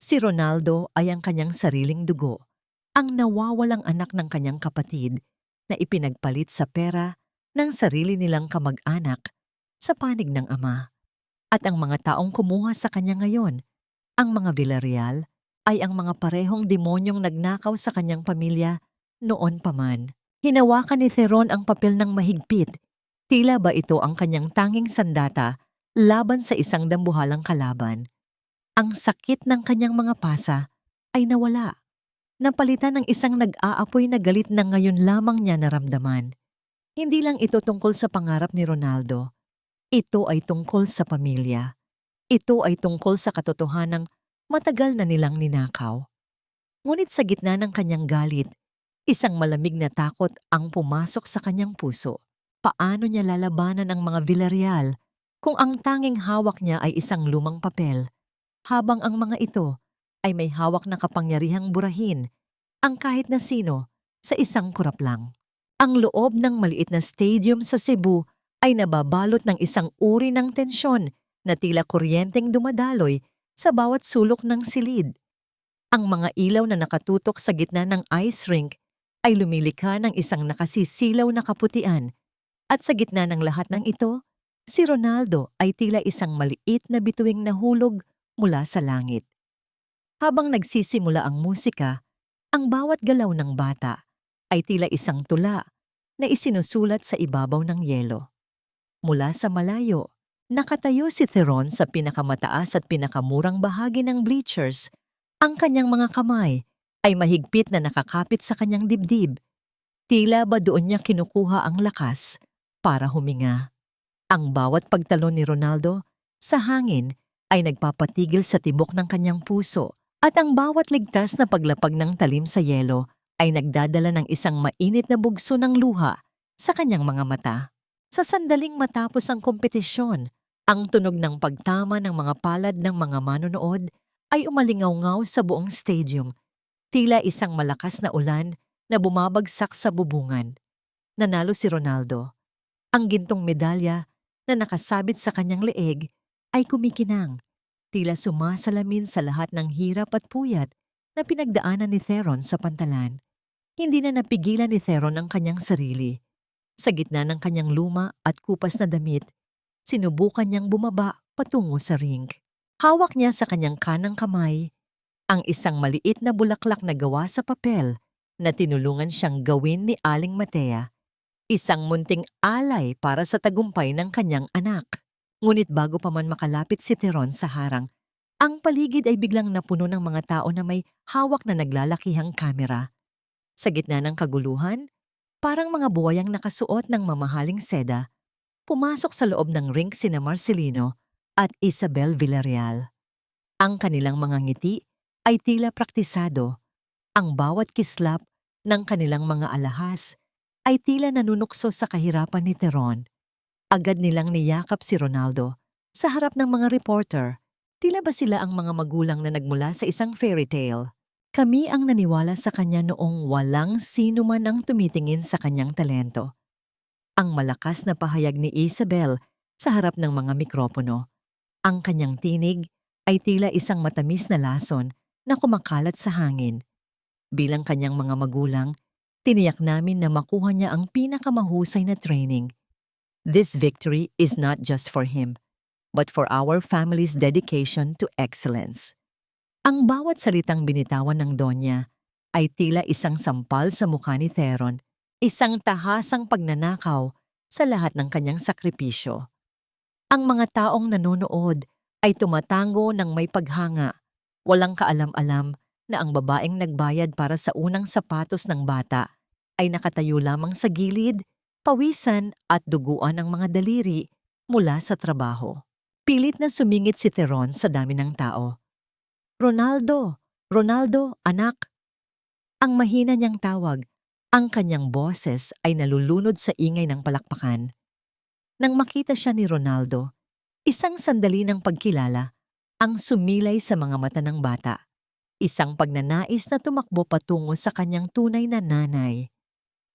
Si Ronaldo ay ang kanyang sariling dugo, ang nawawalang anak ng kanyang kapatid na ipinagpalit sa pera ng sarili nilang kamag-anak sa panig ng ama. At ang mga taong kumuha sa kanya ngayon, ang mga Villarreal, ay ang mga parehong demonyong nagnakaw sa kanyang pamilya noon pa man. Hinawakan ni Theron ang papel ng mahigpit. Tila ba ito ang kanyang tanging sandata laban sa isang dambuhalang kalaban. Ang sakit ng kanyang mga pasa ay nawala. Napalitan ng isang nag-aapoy na galit na ngayon lamang niya naramdaman. Hindi lang ito tungkol sa pangarap ni Ronaldo. Ito ay tungkol sa pamilya. Ito ay tungkol sa katotohanang matagal na nilang ninakaw. Ngunit sa gitna ng kanyang galit, isang malamig na takot ang pumasok sa kanyang puso. Paano niya lalabanan ang mga Villarreal kung ang tanging hawak niya ay isang lumang papel, habang ang mga ito ay may hawak na kapangyarihang burahin ang kahit na sino sa isang kurap lang. Ang loob ng maliit na stadium sa Cebu ay nababalot ng isang uri ng tensyon na tila kuryenteng dumadaloy sa bawat sulok ng silid. Ang mga ilaw na nakatutok sa gitna ng ice rink ay lumilikha ng isang nakasisilaw na kaputian, at sa gitna ng lahat ng ito, si Ronaldo ay tila isang maliit na bituing nahulog mula sa langit. Habang nagsisimula ang musika, ang bawat galaw ng bata ay tila isang tula na isinusulat sa ibabaw ng yelo. Mula sa malayo, nakatayo si Theron sa pinakamataas at pinakamurang bahagi ng bleachers. Ang kanyang mga kamay ay mahigpit na nakakapit sa kanyang dibdib. Tila ba doon niya kinukuha ang lakas para huminga. Ang bawat pagtalon ni Ronaldo sa hangin ay nagpapatigil sa tibok ng kanyang puso, at ang bawat ligtas na paglapag ng talim sa yelo ay nagdadala ng isang mainit na bugso ng luha sa kanyang mga mata. Sa sandaling matapos ang kompetisyon, ang tunog ng pagtama ng mga palad ng mga manonood ay umalingaw-ngaw sa buong stadium, tila isang malakas na ulan na bumabagsak sa bubungan. Nanalo si Ronaldo. Ang gintong medalya na nakasabit sa kanyang leeg ay kumikinang, tila sumasalamin sa lahat ng hirap at puyat na pinagdaanan ni Theron sa pantalan. Hindi na napigilan ni Theron ang kanyang sarili. Sa gitna ng kanyang luma at kupas na damit, sinubukan niyang bumaba patungo sa ring. Hawak niya sa kanyang kanang kamay ang isang maliit na bulaklak na gawa sa papel na tinulungan siyang gawin ni Aling Matea, isang munting alay para sa tagumpay ng kanyang anak. Ngunit bago pa man makalapit si Theron sa harang, ang paligid ay biglang napuno ng mga tao na may hawak na naglalakihang kamera. Sa gitna ng kaguluhan, parang mga buwayang nakasuot ng mamahaling seda, pumasok sa loob ng ring sina Marcelino at Isabel Villarreal. Ang kanilang mga ngiti ay tila praktisado. Ang bawat kislap ng kanilang mga alahas ay tila nanunukso sa kahirapan ni Theron. Agad nilang niyakap si Ronaldo sa harap ng mga reporter. Tila ba sila ang mga magulang na nagmula sa isang fairy tale? Kami ang naniwala sa kanya noong walang sino man ang tumitingin sa kanyang talento. Ang malakas na pahayag ni Isabel sa harap ng mga mikropono. Ang kanyang tinig ay tila isang matamis na lason na kumakalat sa hangin. Bilang kanyang mga magulang, tiniyak namin na makuha niya ang pinakamahusay na training. This victory is not just for him, but for our family's dedication to excellence. Ang bawat salitang binitawan ng Donya ay tila isang sampal sa mukha ni Theron, isang tahasang pagnanakaw sa lahat ng kanyang sakripisyo. Ang mga taong nanonood ay tumatango ng may paghanga, walang kaalam-alam na ang babaeng nagbayad para sa unang sapatos ng bata ay nakatayo lamang sa gilid, pawisan at duguan ang mga daliri mula sa trabaho. Pilit na sumingit si Theron sa dami ng tao. Ronaldo! Ronaldo, anak! Ang mahina niyang tawag, ang kanyang boses ay nalulunod sa ingay ng palakpakan. Nang makita siya ni Ronaldo, isang sandali ng pagkilala ang sumilay sa mga mata ng bata. Isang pagnanais na tumakbo patungo sa kanyang tunay na nanay.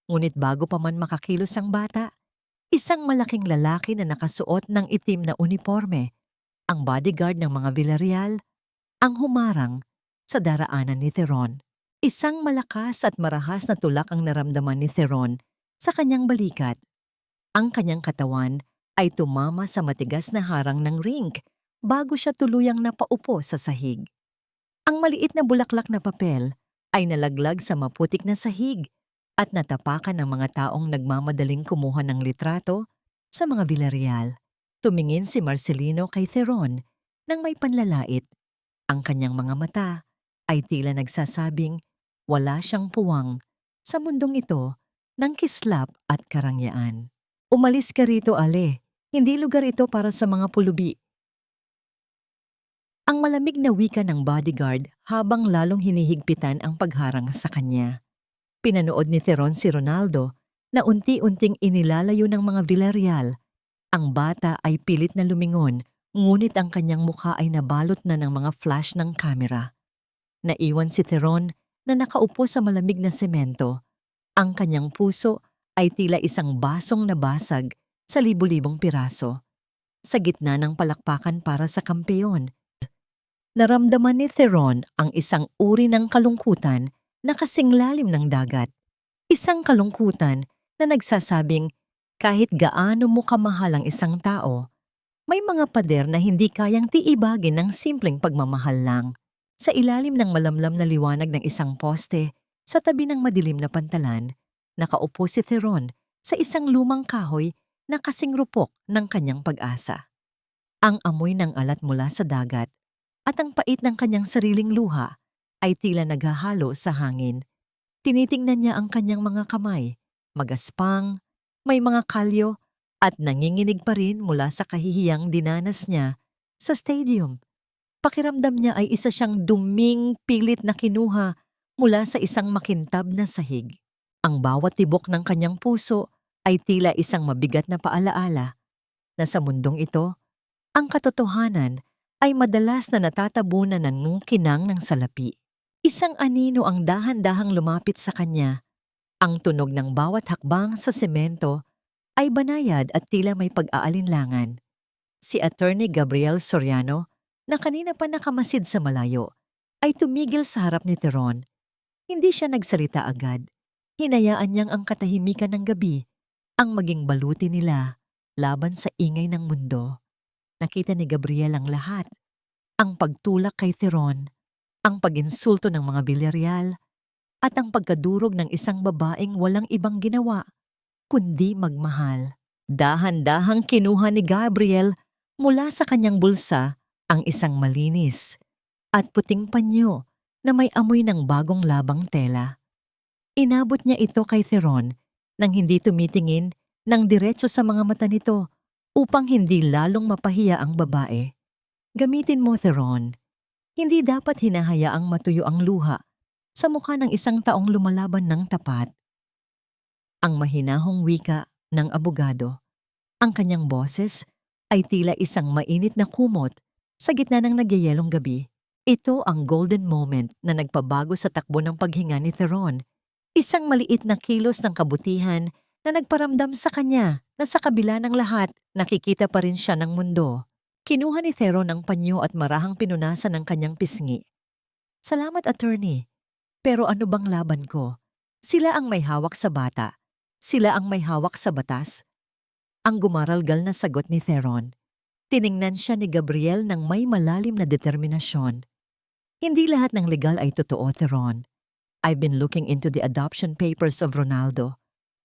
Ngunit bago pa man makakilos ang bata, isang malaking lalaki na nakasuot ng itim na uniforme, ang bodyguard ng mga Villarreal, ang humarang sa daraanan ni Theron. Isang malakas at marahas na tulak ang naramdaman ni Theron sa kanyang balikat. Ang kanyang katawan ay tumama sa matigas na harang ng rink bago siya tuluyang napaupo sa sahig. Ang maliit na bulaklak na papel ay nalaglag sa maputik na sahig at natapakan ng mga taong nagmamadaling kumuha ng litrato sa mga Villarreal. Tumingin si Marcelino kay Theron nang may panlalait. Ang kanyang mga mata ay tila nagsasabing wala siyang puwang sa mundong ito ng kislap at karangyaan. Umalis ka rito, Ale. Hindi lugar ito para sa mga pulubi. Ang malamig na wika ng bodyguard habang lalong hinihigpitan ang pagharang sa kanya. Pinanood ni Theron si Ronaldo na unti-unting inilalayo ng mga Villarreal. Ang bata ay pilit na lumingon, ngunit ang kanyang mukha ay nabalot na ng mga flash ng kamera. Naiwan si Theron na nakaupo sa malamig na semento. Ang kanyang puso ay tila isang basong nabasag sa libu-libong piraso. Sa gitna ng palakpakan para sa kampeon, naramdaman ni Theron ang isang uri ng kalungkutan na kasing lalim ng dagat. Isang kalungkutan na nagsasabing kahit gaano mo kamahal ang isang tao, may mga pader na hindi kayang tiibagin ng simpleng pagmamahal lang. Sa ilalim ng malamlam na liwanag ng isang poste, sa tabi ng madilim na pantalan, nakaupo si Theron sa isang lumang kahoy na kasing rupok ng kanyang pag-asa. Ang amoy ng alat mula sa dagat at ang pait ng kanyang sariling luha ay tila naghahalo sa hangin. Tinitingnan niya ang kanyang mga kamay, magaspang, may mga kalyo at nanginginig pa rin mula sa kahihiyang dinanas niya sa stadium. Pakiramdam niya ay isa siyang duming pilit na kinuha mula sa isang makintab na sahig. Ang bawat tibok ng kanyang puso ay tila isang mabigat na paalaala na sa mundong ito, ang katotohanan ay madalas na natatabunan ng kinang ng salapi. Isang anino ang dahan-dahang lumapit sa kanya. Ang tunog ng bawat hakbang sa semento ay banayad at tila may pag-aalinlangan. Si Attorney Gabriel Soriano, na kanina pa nakamasid sa malayo, ay tumigil sa harap ni Theron. Hindi siya nagsalita agad. Hinayaan niyang ang katahimikan ng gabi ang maging baluti nila laban sa ingay ng mundo. Nakita ni Gabriel ang lahat. Ang pagtulak kay Theron, ang pag-insulto ng mga Villarreal, at ang pagkadurog ng isang babaeng walang ibang ginawa kundi magmahal. Dahan-dahang kinuha ni Gabriel mula sa kanyang bulsa ang isang malinis at puting panyo na may amoy ng bagong labang tela. Inabot niya ito kay Theron nang hindi tumitingin ng diretso sa mga mata nito upang hindi lalong mapahiya ang babae. Gamitin mo, Theron. Hindi dapat hinahayaang matuyo ang luha sa mukha ng isang taong lumalaban ng tapat. Ang mahinahong wika ng abogado. Ang kanyang boses ay tila isang mainit na kumot sa gitna ng nagyayelong gabi. Ito ang golden moment na nagpabago sa takbo ng paghinga ni Theron. Isang maliit na kilos ng kabutihan na nagparamdam sa kanya na sa kabila ng lahat, nakikita pa rin siya ng mundo. Kinuha ni Theron ang panyo at marahang pinunasan ng kanyang pisngi. Salamat, attorney. Pero ano bang laban ko? Sila ang may hawak sa bata. Sila ang may hawak sa batas. Ang gumaralgal na sagot ni Theron. Tiningnan siya ni Gabriel ng may malalim na determinasyon. Hindi lahat ng legal ay totoo, Theron. I've been looking into the adoption papers of Ronaldo.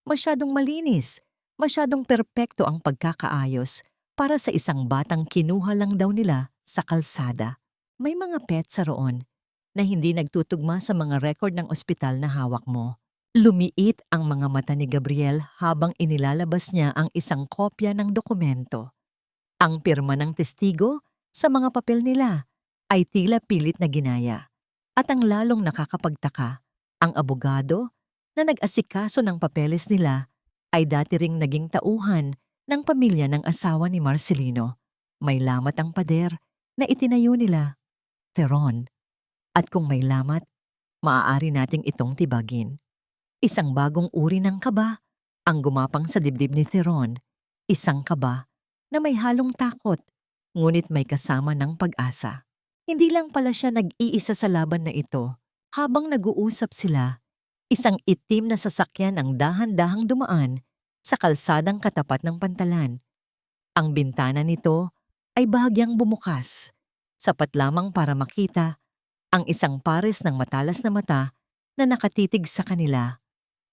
Masyadong malinis, masyadong perpekto ang pagkakaayos para sa isang batang kinuha lang daw nila sa kalsada. May mga petsa roon na hindi nagtutugma sa mga record ng ospital na hawak mo. Lumiit ang mga mata ni Gabriel habang inilalabas niya ang isang kopya ng dokumento. Ang pirma ng testigo sa mga papel nila ay tila pilit na ginaya. At ang lalong nakakapagtaka, ang abogado na nag-asikaso ng papeles nila ay dati ring naging tauhan ng pamilya ng asawa ni Marcelino. May lamat ang pader na itinayo nila, Theron. At kung may lamat, maaari nating itong tibagin. Isang bagong uri ng kaba ang gumapang sa dibdib ni Theron. Isang kaba na may halong takot, ngunit may kasama ng pag-asa. Hindi lang pala siya nag-iisa sa laban na ito. Habang nag-uusap sila, isang itim na sasakyan ang dahan-dahang dumaan sa kalsadang katapat ng pantalan. Ang bintana nito ay bahagyang bumukas, sapat lamang para makita ang isang pares ng matalas na mata na nakatitig sa kanila.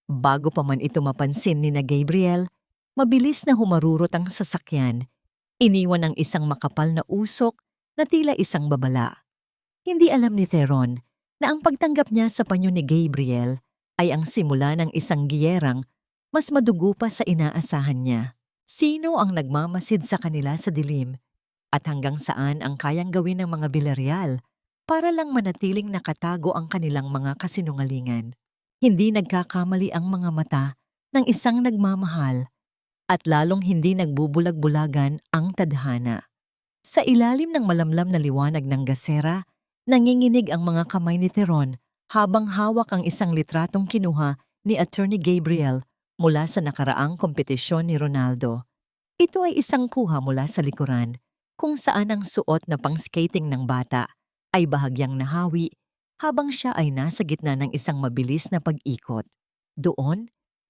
Bago pa man ito mapansin ni na Gabriel, mabilis na humarurot ang sasakyan. Iniwan ang isang makapal na usok na tila isang babala. Hindi alam ni Theron na ang pagtanggap niya sa panyo ni Gabriel ay ang simula ng isang giyerang mas madugo pa sa inaasahan niya. Sino ang nagmamasid sa kanila sa dilim at hanggang saan ang kayang gawin ng mga Villarreal para lang manatiling nakatago ang kanilang mga kasinungalingan. Hindi nagkakamali ang mga mata ng isang nagmamahal at lalong hindi nagbubulag-bulagan ang tadhana. Sa ilalim ng malamlam na liwanag ng gasera, nanginginig ang mga kamay ni Theron habang hawak ang isang litratong kinuha ni Attorney Gabriel mula sa nakaraang kompetisyon ni Ronaldo. Ito ay isang kuha mula sa likuran, kung saan ang suot na pang-skating ng bata ay bahagyang nahawi habang siya ay nasa gitna ng isang mabilis na pag-ikot. Doon,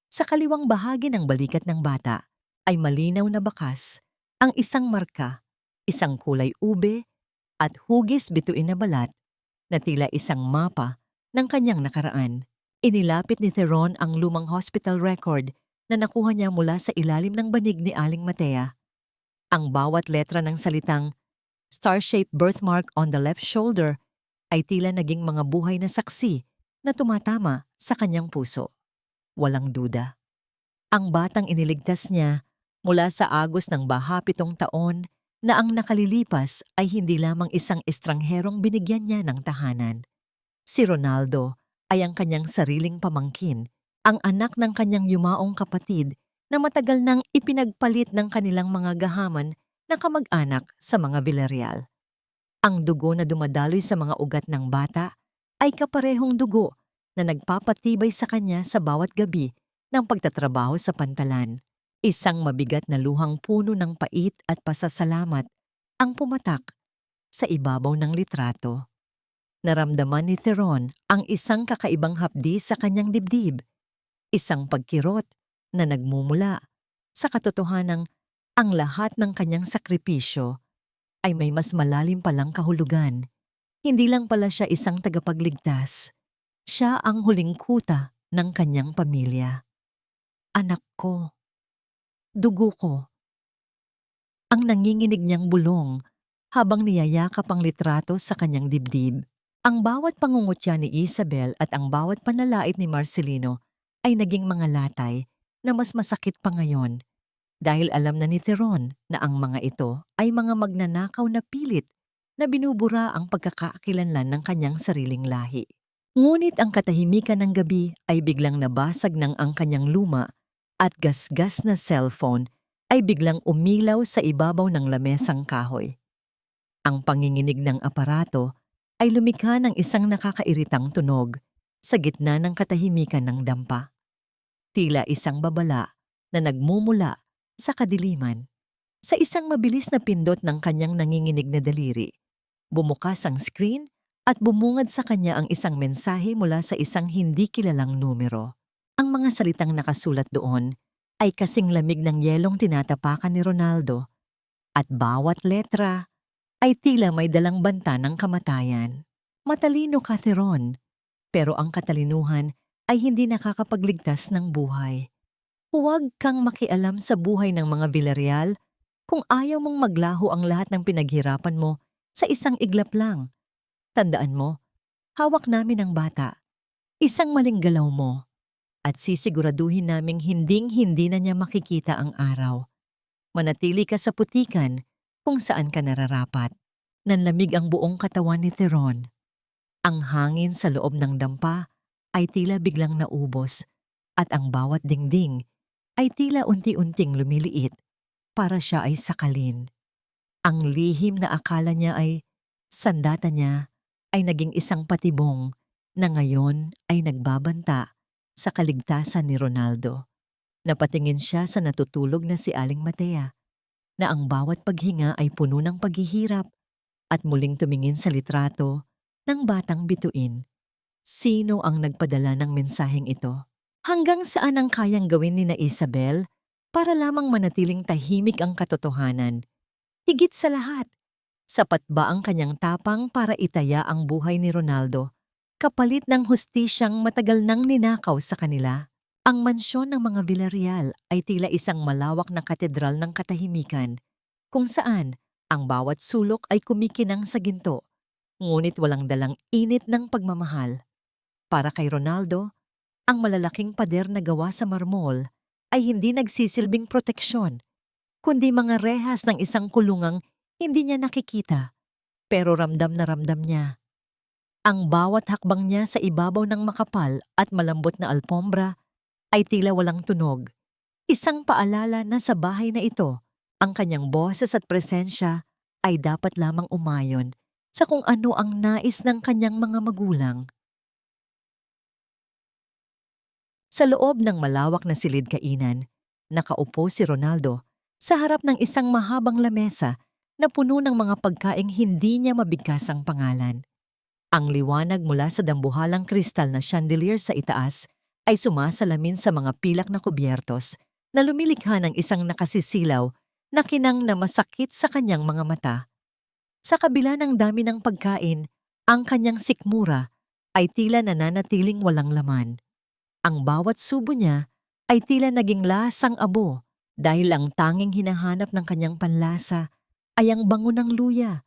sa kaliwang bahagi ng balikat ng bata, ay malinaw na bakas ang isang marka, isang kulay ube at hugis bituin na balat na tila isang mapa ng kanyang nakaraan. Inilapit ni Theron ang lumang hospital record na nakuha niya mula sa ilalim ng banig ni Aling Matea. Ang bawat letra ng salitang star-shaped birthmark on the left shoulder ay tila naging mga buhay na saksi na tumatama sa kanyang puso. Walang duda. Ang batang iniligtas niya mula sa agos ng baha 7 taon na ang nakalilipas ay hindi lamang isang estrangherong binigyan niya ng tahanan. Si Ronaldo ay ang kanyang sariling pamangkin, ang anak ng kanyang yumaong kapatid na matagal nang ipinagpalit ng kanilang mga gahaman na kamag-anak sa mga Villarreal. Ang dugo na dumadaloy sa mga ugat ng bata ay kaparehong dugo na nagpapatibay sa kanya sa bawat gabi ng pagtatrabaho sa pantalan. Isang mabigat na luhang puno ng pait at pasasalamat ang pumatak sa ibabaw ng litrato. Naramdaman ni Theron ang isang kakaibang hapdi sa kanyang dibdib, isang pagkirot na nagmumula sa katotohanang ang lahat ng kanyang sakripisyo ay may mas malalim palang kahulugan. Hindi lang pala siya isang tagapagligtas, siya ang huling kuta ng kanyang pamilya. Anak ko. Dugo ko. Ang nanginginig niyang bulong habang niyayakap ang litrato sa kanyang dibdib. Ang bawat pangungutya ni Isabel at ang bawat panlalait ni Marcelino ay naging mga latay na mas masakit pa ngayon dahil alam na ni Theron na ang mga ito ay mga magnanakaw na pilit na binubura ang pagkakakilanlan ng kanyang sariling lahi. Ngunit ang katahimikan ng gabi ay biglang nabasag ng ang kanyang luma at gasgas na cellphone ay biglang umilaw sa ibabaw ng lamesang kahoy. Ang panginginig ng aparato ay lumikha ng isang nakakairitang tunog sa gitna ng katahimikan ng dampa. Tila isang babala na nagmumula sa kadiliman. Sa isang mabilis na pindot ng kanyang nanginginig na daliri, bumukas ang screen at bumungad sa kanya ang isang mensahe mula sa isang hindi kilalang numero. Ang mga salitang nakasulat doon ay kasing lamig ng yelong tinatapakan ni Ronaldo at bawat letra ay tila may dalang banta ng kamatayan. Matalino ka, Theron, pero ang katalinuhan ay hindi nakakapagligtas ng buhay. Huwag kang makialam sa buhay ng mga Villarreal kung ayaw mong maglaho ang lahat ng pinaghirapan mo sa isang iglap lang. Tandaan mo, hawak namin ang bata. Isang maling galaw mo at sisiguraduhin naming hinding-hindi na niya makikita ang araw. Manatili ka sa putikan kung saan ka nararapat. Nanlamig ang buong katawan ni Theron. Ang hangin sa loob ng dampa ay tila biglang naubos at ang bawat dingding ay tila unti-unting lumiliit para siya ay sakalin. Ang lihim na akala niya ay sandata niya ay naging isang patibong na ngayon ay nagbabanta sa kaligtasan ni Ronaldo. Napatingin siya sa natutulog na si Aling Matea na ang bawat paghinga ay puno ng paghihirap at muling tumingin sa litrato ng batang bituin. Sino ang nagpadala ng mensaheng ito? Hanggang saan ang kayang gawin ni na Isabel para lamang manatiling tahimik ang katotohanan. Higit sa lahat, sapat ba ang kanyang tapang para itaya ang buhay ni Ronaldo, kapalit ng hustisyang matagal nang ninakaw sa kanila? Ang mansyon ng mga Villarreal ay tila isang malawak na katedral ng katahimikan, kung saan ang bawat sulok ay kumikinang sa ginto, ngunit walang dalang init ng pagmamahal. Para kay Ronaldo, ang malalaking pader na gawa sa marmol ay hindi nagsisilbing proteksyon, kundi mga rehas ng isang kulungang hindi niya nakikita, pero ramdam na ramdam niya. Ang bawat hakbang niya sa ibabaw ng makapal at malambot na alpombra ay tila walang tunog. Isang paalala na sa bahay na ito, ang kanyang boses at presensya ay dapat lamang umayon sa kung ano ang nais ng kanyang mga magulang. Sa loob ng malawak na silid-kainan, nakaupo si Ronaldo sa harap ng isang mahabang lamesa na puno ng mga pagkaing hindi niya mabigkas ang pangalan. Ang liwanag mula sa dambuhalang kristal na chandelier sa itaas ay sumasalamin sa mga pilak na kubyertos na lumilikha ng isang nakasisilaw na kinang na masakit sa kanyang mga mata. Sa kabila ng dami ng pagkain, ang kanyang sikmura ay tila nananatiling walang laman. Ang bawat subo niya ay tila naging lasang abo dahil ang tanging hinahanap ng kanyang panlasa ay ang bango ng luya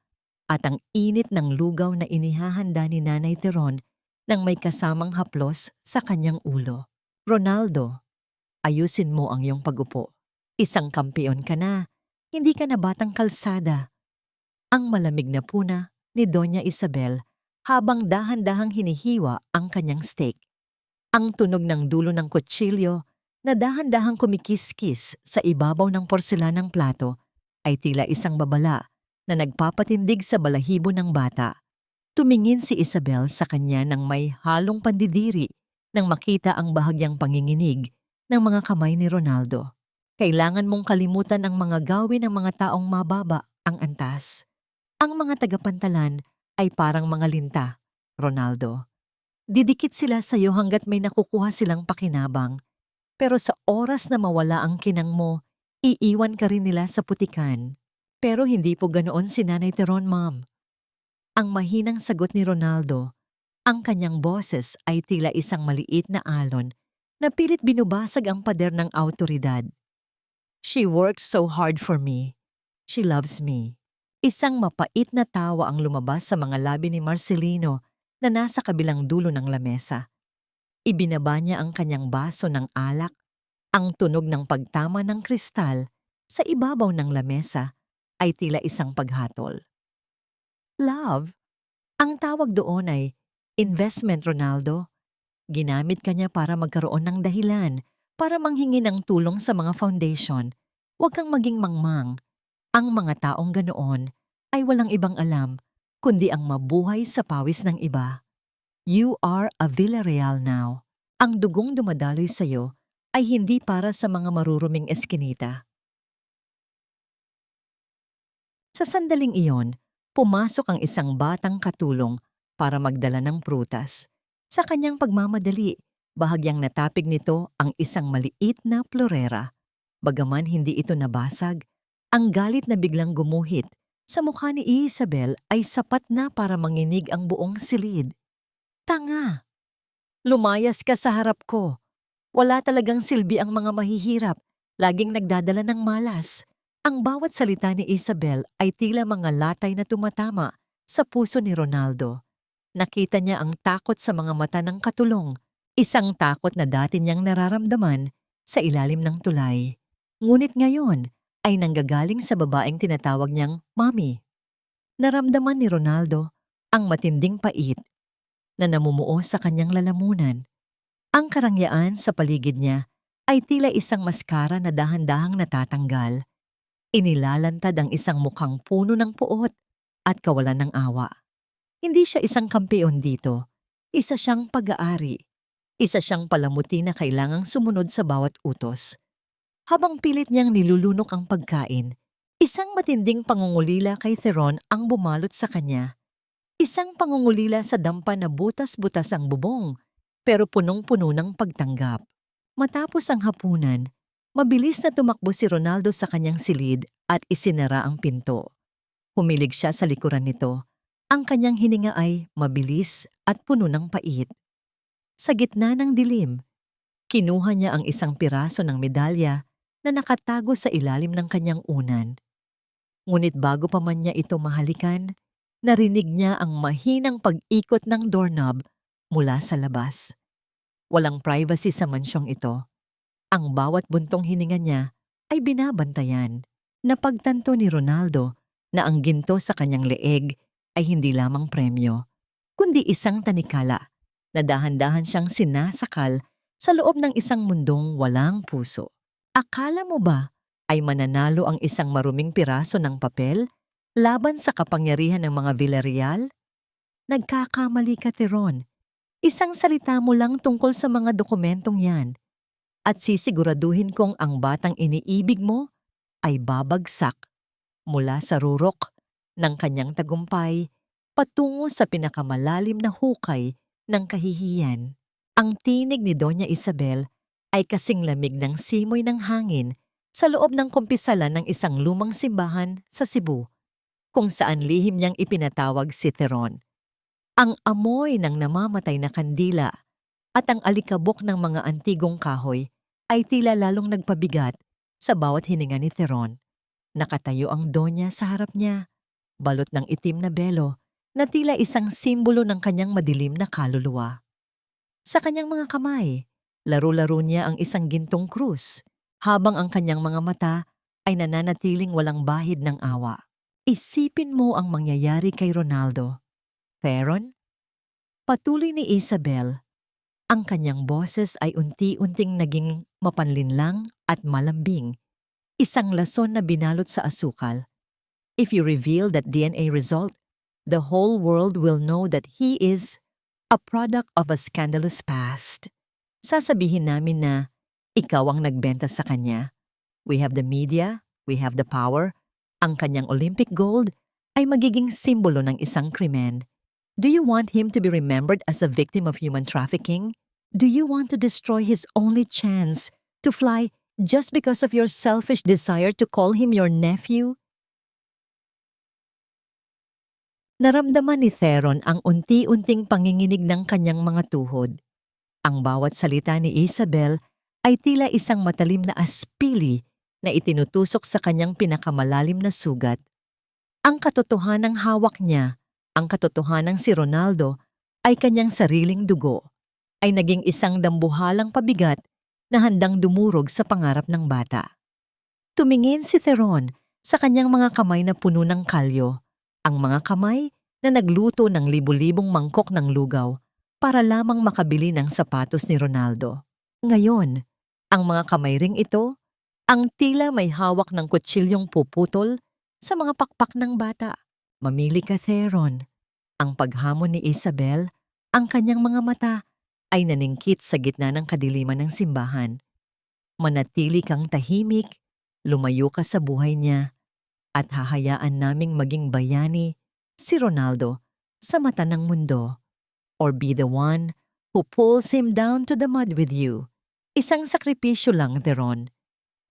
at ang init ng lugaw na inihahanda ni Nanay Teron nang may kasamang haplos sa kanyang ulo. Ronaldo, ayusin mo ang iyong pag-upo. Isang kampeon ka na, hindi ka na batang kalsada. Ang malamig na puna ni Doña Isabel habang dahan-dahang hinihiwa ang kanyang steak. Ang tunog ng dulo ng kutsilyo na dahan-dahang kumikiskis sa ibabaw ng porselanang plato ay tila isang babala na nagpapatindig sa balahibo ng bata. Tumingin si Isabel sa kanya ng may halong pandidiri nang makita ang bahagyang panginginig ng mga kamay ni Ronaldo. Kailangan mong kalimutan ang mga gawin ng mga taong mababa ang antas. Ang mga tagapantalan ay parang mga linta, Ronaldo. Didikit sila sa iyo hanggat may nakukuha silang pakinabang. Pero sa oras na mawala ang kinang mo, iiwan ka rin nila sa putikan. Pero hindi po ganoon si Nanay Teron, Ma'am. Ang mahinang sagot ni Ronaldo, ang kanyang boses ay tila isang maliit na alon na pilit binubasag ang pader ng awtoridad. She works so hard for me. She loves me. Isang mapait na tawa ang lumabas sa mga labi ni Marcelino na nasa kabilang dulo ng lamesa. Ibinaba niya ang kanyang baso ng alak, ang tunog ng pagtama ng kristal sa ibabaw ng lamesa ay tila isang paghatol. Love? Ang tawag doon ay investment, Ronaldo. Ginamit ka niya para magkaroon ng dahilan para manghingi ng tulong sa mga foundation. Huwag kang maging mangmang. Ang mga taong ganoon ay walang ibang alam kundi ang mabuhay sa pawis ng iba. You are a Villarreal now. Ang dugong dumadaloy sa iyo ay hindi para sa mga maruruming eskinita. Sa sandaling iyon, pumasok ang isang batang katulong para magdala ng prutas. Sa kanyang pagmamadali, bahagyang natapig nito ang isang maliit na florera. Bagaman hindi ito nabasag, ang galit na biglang gumuhit sa mukha ni Isabel ay sapat na para manginig ang buong silid. Tanga! Lumayas ka sa harap ko. Wala talagang silbi ang mga mahihirap, laging nagdadala ng malas. Ang bawat salita ni Isabel ay tila mga latay na tumatama sa puso ni Ronaldo. Nakita niya ang takot sa mga mata ng katulong, isang takot na dati niyang nararamdaman sa ilalim ng tulay. Ngunit ngayon ay nanggagaling sa babaeng tinatawag niyang Mommy. Naramdaman ni Ronaldo ang matinding pait na namumuo sa kanyang lalamunan. Ang karangyaan sa paligid niya ay tila isang maskara na dahan-dahang natatanggal. Inilalantad ang isang mukhang puno ng puot at kawalan ng awa. Hindi siya isang kampeon dito. Isa siyang pag-aari. Isa siyang palamuti na kailangang sumunod sa bawat utos. Habang pilit niyang nilulunok ang pagkain, isang matinding pangungulila kay Theron ang bumalot sa kanya. Isang pangungulila sa dampa na butas-butas ang bubong, pero punong-puno ng pagtanggap. Matapos ang hapunan, Mabilis na tumakbo si Ronaldo sa kanyang silid at isinara ang pinto. Humilig siya sa likuran nito. Ang kanyang hininga ay mabilis at puno ng pait. Sa gitna ng dilim, kinuha niya ang isang piraso ng medalya na nakatago sa ilalim ng kanyang unan. Ngunit bago pa man niya ito mahalikan, narinig niya ang mahinang pag-ikot ng doorknob mula sa labas. Walang privacy sa mansyong ito. Ang bawat buntong hininga niya ay binabantayan. Napagtanto ni Ronaldo na ang ginto sa kanyang leeg ay hindi lamang premyo, kundi isang tanikala na dahan-dahan siyang sinasakal sa loob ng isang mundong walang puso. Akala mo ba ay mananalo ang isang maruming piraso ng papel laban sa kapangyarihan ng mga Villarreal? Nagkakamali ka, Teron. Isang salita mo lang tungkol sa mga dokumentong yan at sisiguraduhin kong ang batang iniibig mo ay babagsak mula sa rurok ng kanyang tagumpay patungo sa pinakamalalim na hukay ng kahihiyan. Ang tinig ni Doña Isabel ay kasing lamig ng simoy ng hangin sa loob ng kumpisalan ng isang lumang simbahan sa Cebu, kung saan lihim niyang ipinatawag si Teron. Ang amoy ng namamatay na kandila at ang alikabok ng mga antigong kahoy ay tila lalong nagpabigat sa bawat hininga ni Teron. Nakatayo ang Donya sa harap niya, balot ng itim na belo na tila isang simbolo ng kanyang madilim na kaluluwa. Sa kanyang mga kamay, laro-laro niya ang isang gintong krus, habang ang kanyang mga mata ay nananatiling walang bahid ng awa. Isipin mo ang mangyayari kay Ronaldo. Teron? Patuloy ni Isabel. Ang kanyang boses ay unti-unting naging mapanlinlang at malambing, isang lason na binalot sa asukal. If you reveal that DNA result, the whole world will know that he is a product of a scandalous past. Sasabihin namin na ikaw ang nagbenta sa kanya. We have the media, we have the power. Ang kanyang Olympic gold ay magiging simbolo ng isang krimen. Do you want him to be remembered as a victim of human trafficking? Do you want to destroy his only chance to fly just because of your selfish desire to call him your nephew? Naramdaman ni Theron ang unti-unting panginginig ng kanyang mga tuhod. Ang bawat salita ni Isabel ay tila isang matalim na aspili na itinutusok sa kanyang pinakamalalim na sugat. Ang katotohanang hawak niya, ang katotohanang si Ronaldo, ay kanyang sariling dugo, ay naging isang dambuhalang pabigat na handang dumurog sa pangarap ng bata. Tumingin si Theron sa kanyang mga kamay na puno ng kalyo, ang mga kamay na nagluto ng libu-libong mangkok ng lugaw para lamang makabili ng sapatos ni Ronaldo. Ngayon, ang mga kamay ring ito, ang tila may hawak ng kutsilyong puputol sa mga pakpak ng bata. Mamili ka, Theron. Ang paghamon ni Isabel, ang kanyang mga mata ay naningkit sa gitna ng kadiliman ng simbahan. Manatili kang tahimik, lumayo ka sa buhay niya, at hahayaan naming maging bayani si Ronaldo sa mata ng mundo. Or be the one who pulls him down to the mud with you. Isang sakripisyo lang, Teron.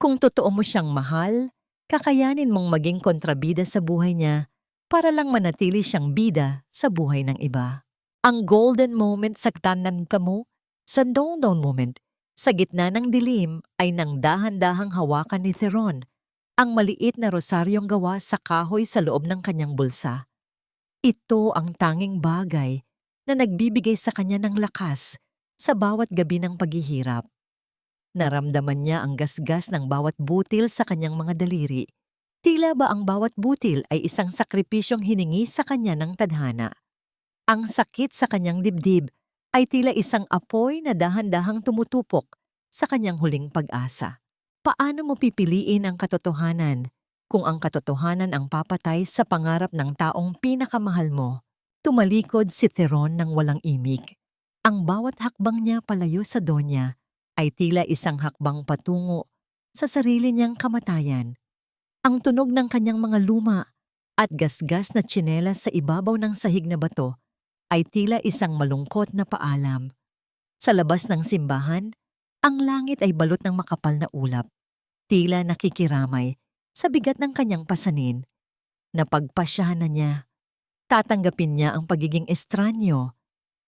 Kung totoo mo siyang mahal, kakayanin mong maging kontrabida sa buhay niya para lang manatili siyang bida sa buhay ng iba. Ang golden moment sa tanan ka mo, sa down moment, sa gitna ng dilim ay nang dahan-dahang hawakan ni Theron ang maliit na rosaryong gawa sa kahoy sa loob ng kanyang bulsa. Ito ang tanging bagay na nagbibigay sa kanya ng lakas sa bawat gabi ng paghihirap. Naramdaman niya ang gasgas ng bawat butil sa kanyang mga daliri. Tila ba ang bawat butil ay isang sakripisyong hiningi sa kanya ng tadhana. Ang sakit sa kanyang dibdib ay tila isang apoy na dahan-dahang tumutupok sa kanyang huling pag-asa. Paano mo pipiliin ang katotohanan kung ang katotohanan ang papatay sa pangarap ng taong pinakamahal mo? Tumalikod si Theron ng walang imik. Ang bawat hakbang niya palayo sa Donya ay tila isang hakbang patungo sa sarili niyang kamatayan. Ang tunog ng kanyang mga luma at gasgas na tsinelas sa ibabaw ng sahig na bato ay tila isang malungkot na paalam. Sa labas ng simbahan, ang langit ay balot ng makapal na ulap. tila nakikiramay sa bigat ng kanyang pasanin. Napagpasyahan na niya. Tatanggapin niya ang pagiging estranyo.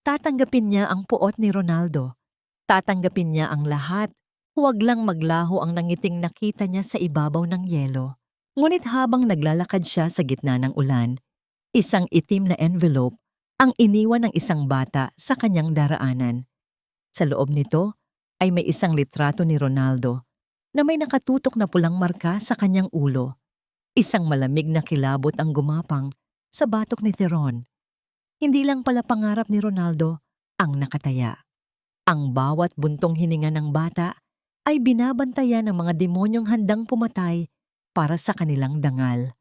Tatanggapin niya ang puot ni Ronaldo. Tatanggapin niya ang lahat. Huwag lang maglaho ang nangiting nakita niya sa ibabaw ng yelo. Ngunit habang naglalakad siya sa gitna ng ulan, isang itim na envelope ang iniwan ng isang bata sa kanyang daraanan. Sa loob nito ay may isang litrato ni Ronaldo na may nakatutok na pulang marka sa kanyang ulo. Isang malamig na kilabot ang gumapang sa batok ni Theron. Hindi lang pala pangarap ni Ronaldo ang nakataya. Ang bawat buntong hininga ng bata ay binabantayan ng mga demonyong handang pumatay para sa kanilang dangal.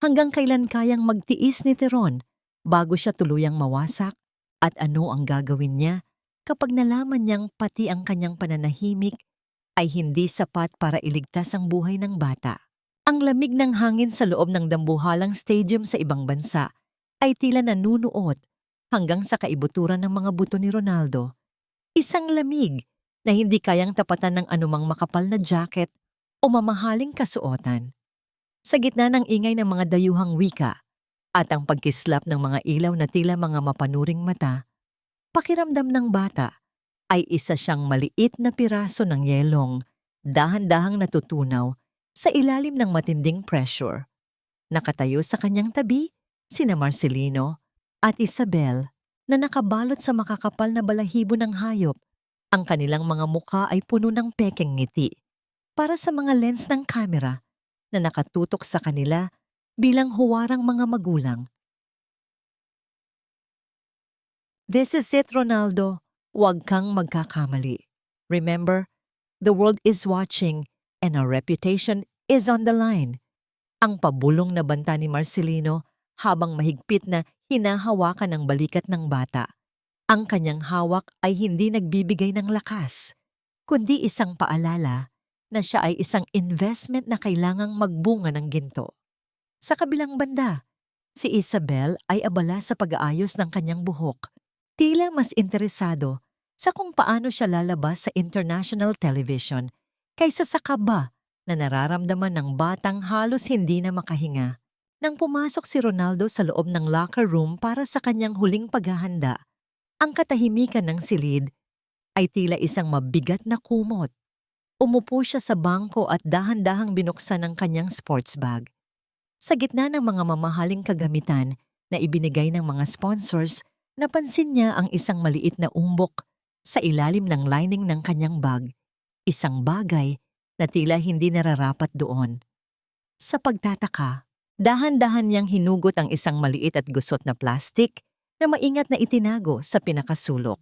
Hanggang kailan kayang magtiis ni Theron bago siya tuluyang mawasak, at ano ang gagawin niya kapag nalaman niyang pati ang kanyang pananahimik ay hindi sapat para iligtas ang buhay ng bata. Ang lamig ng hangin sa loob ng dambuhalang stadium sa ibang bansa ay tila nanunuot hanggang sa kaibuturan ng mga buto ni Ronaldo. Isang lamig na hindi kayang tapatan ng anumang makapal na jacket o mamahaling kasuotan. Sa gitna ng ingay ng mga dayuhang wika at ang pagkislap ng mga ilaw na tila mga mapanuring mata, pakiramdam ng bata ay isa siyang maliit na piraso ng yelong dahan-dahang natutunaw sa ilalim ng matinding pressure. Nakatayo sa kanyang tabi sina Marcelino at Isabel na nakabalot sa makakapal na balahibo ng hayop. Ang kanilang mga mukha ay puno ng pekeng ngiti para sa mga lens ng kamera na nakatutok sa kanila bilang huwarang mga magulang. This is it, Ronaldo. Huwag kang magkakamali. Remember, the world is watching and our reputation is on the line. Ang pabulong na banta ni Marcelino habang mahigpit na hinahawakan ng balikat ng bata. Ang kanyang hawak ay hindi nagbibigay ng lakas, kundi isang paalala na siya ay isang investment na kailangang magbunga ng ginto. Sa kabilang banda, si Isabel ay abala sa pag-aayos ng kanyang buhok. Tila mas interesado sa kung paano siya lalabas sa international television kaysa sa kaba na nararamdaman ng batang halos hindi na makahinga. Nang pumasok si Ronaldo sa loob ng locker room para sa kanyang huling paghahanda, ang katahimikan ng silid ay tila isang mabigat na kumot. Umupo siya sa bangko at dahan-dahang binuksan ang kanyang sports bag. Sa gitna ng mga mamahaling kagamitan na ibinigay ng mga sponsors, napansin niya ang isang maliit na umbok sa ilalim ng lining ng kanyang bag, isang bagay na tila hindi nararapat doon. Sa pagtataka, dahan-dahan niyang hinugot ang isang maliit at gusot na plastik na maingat na itinago sa pinakasulok.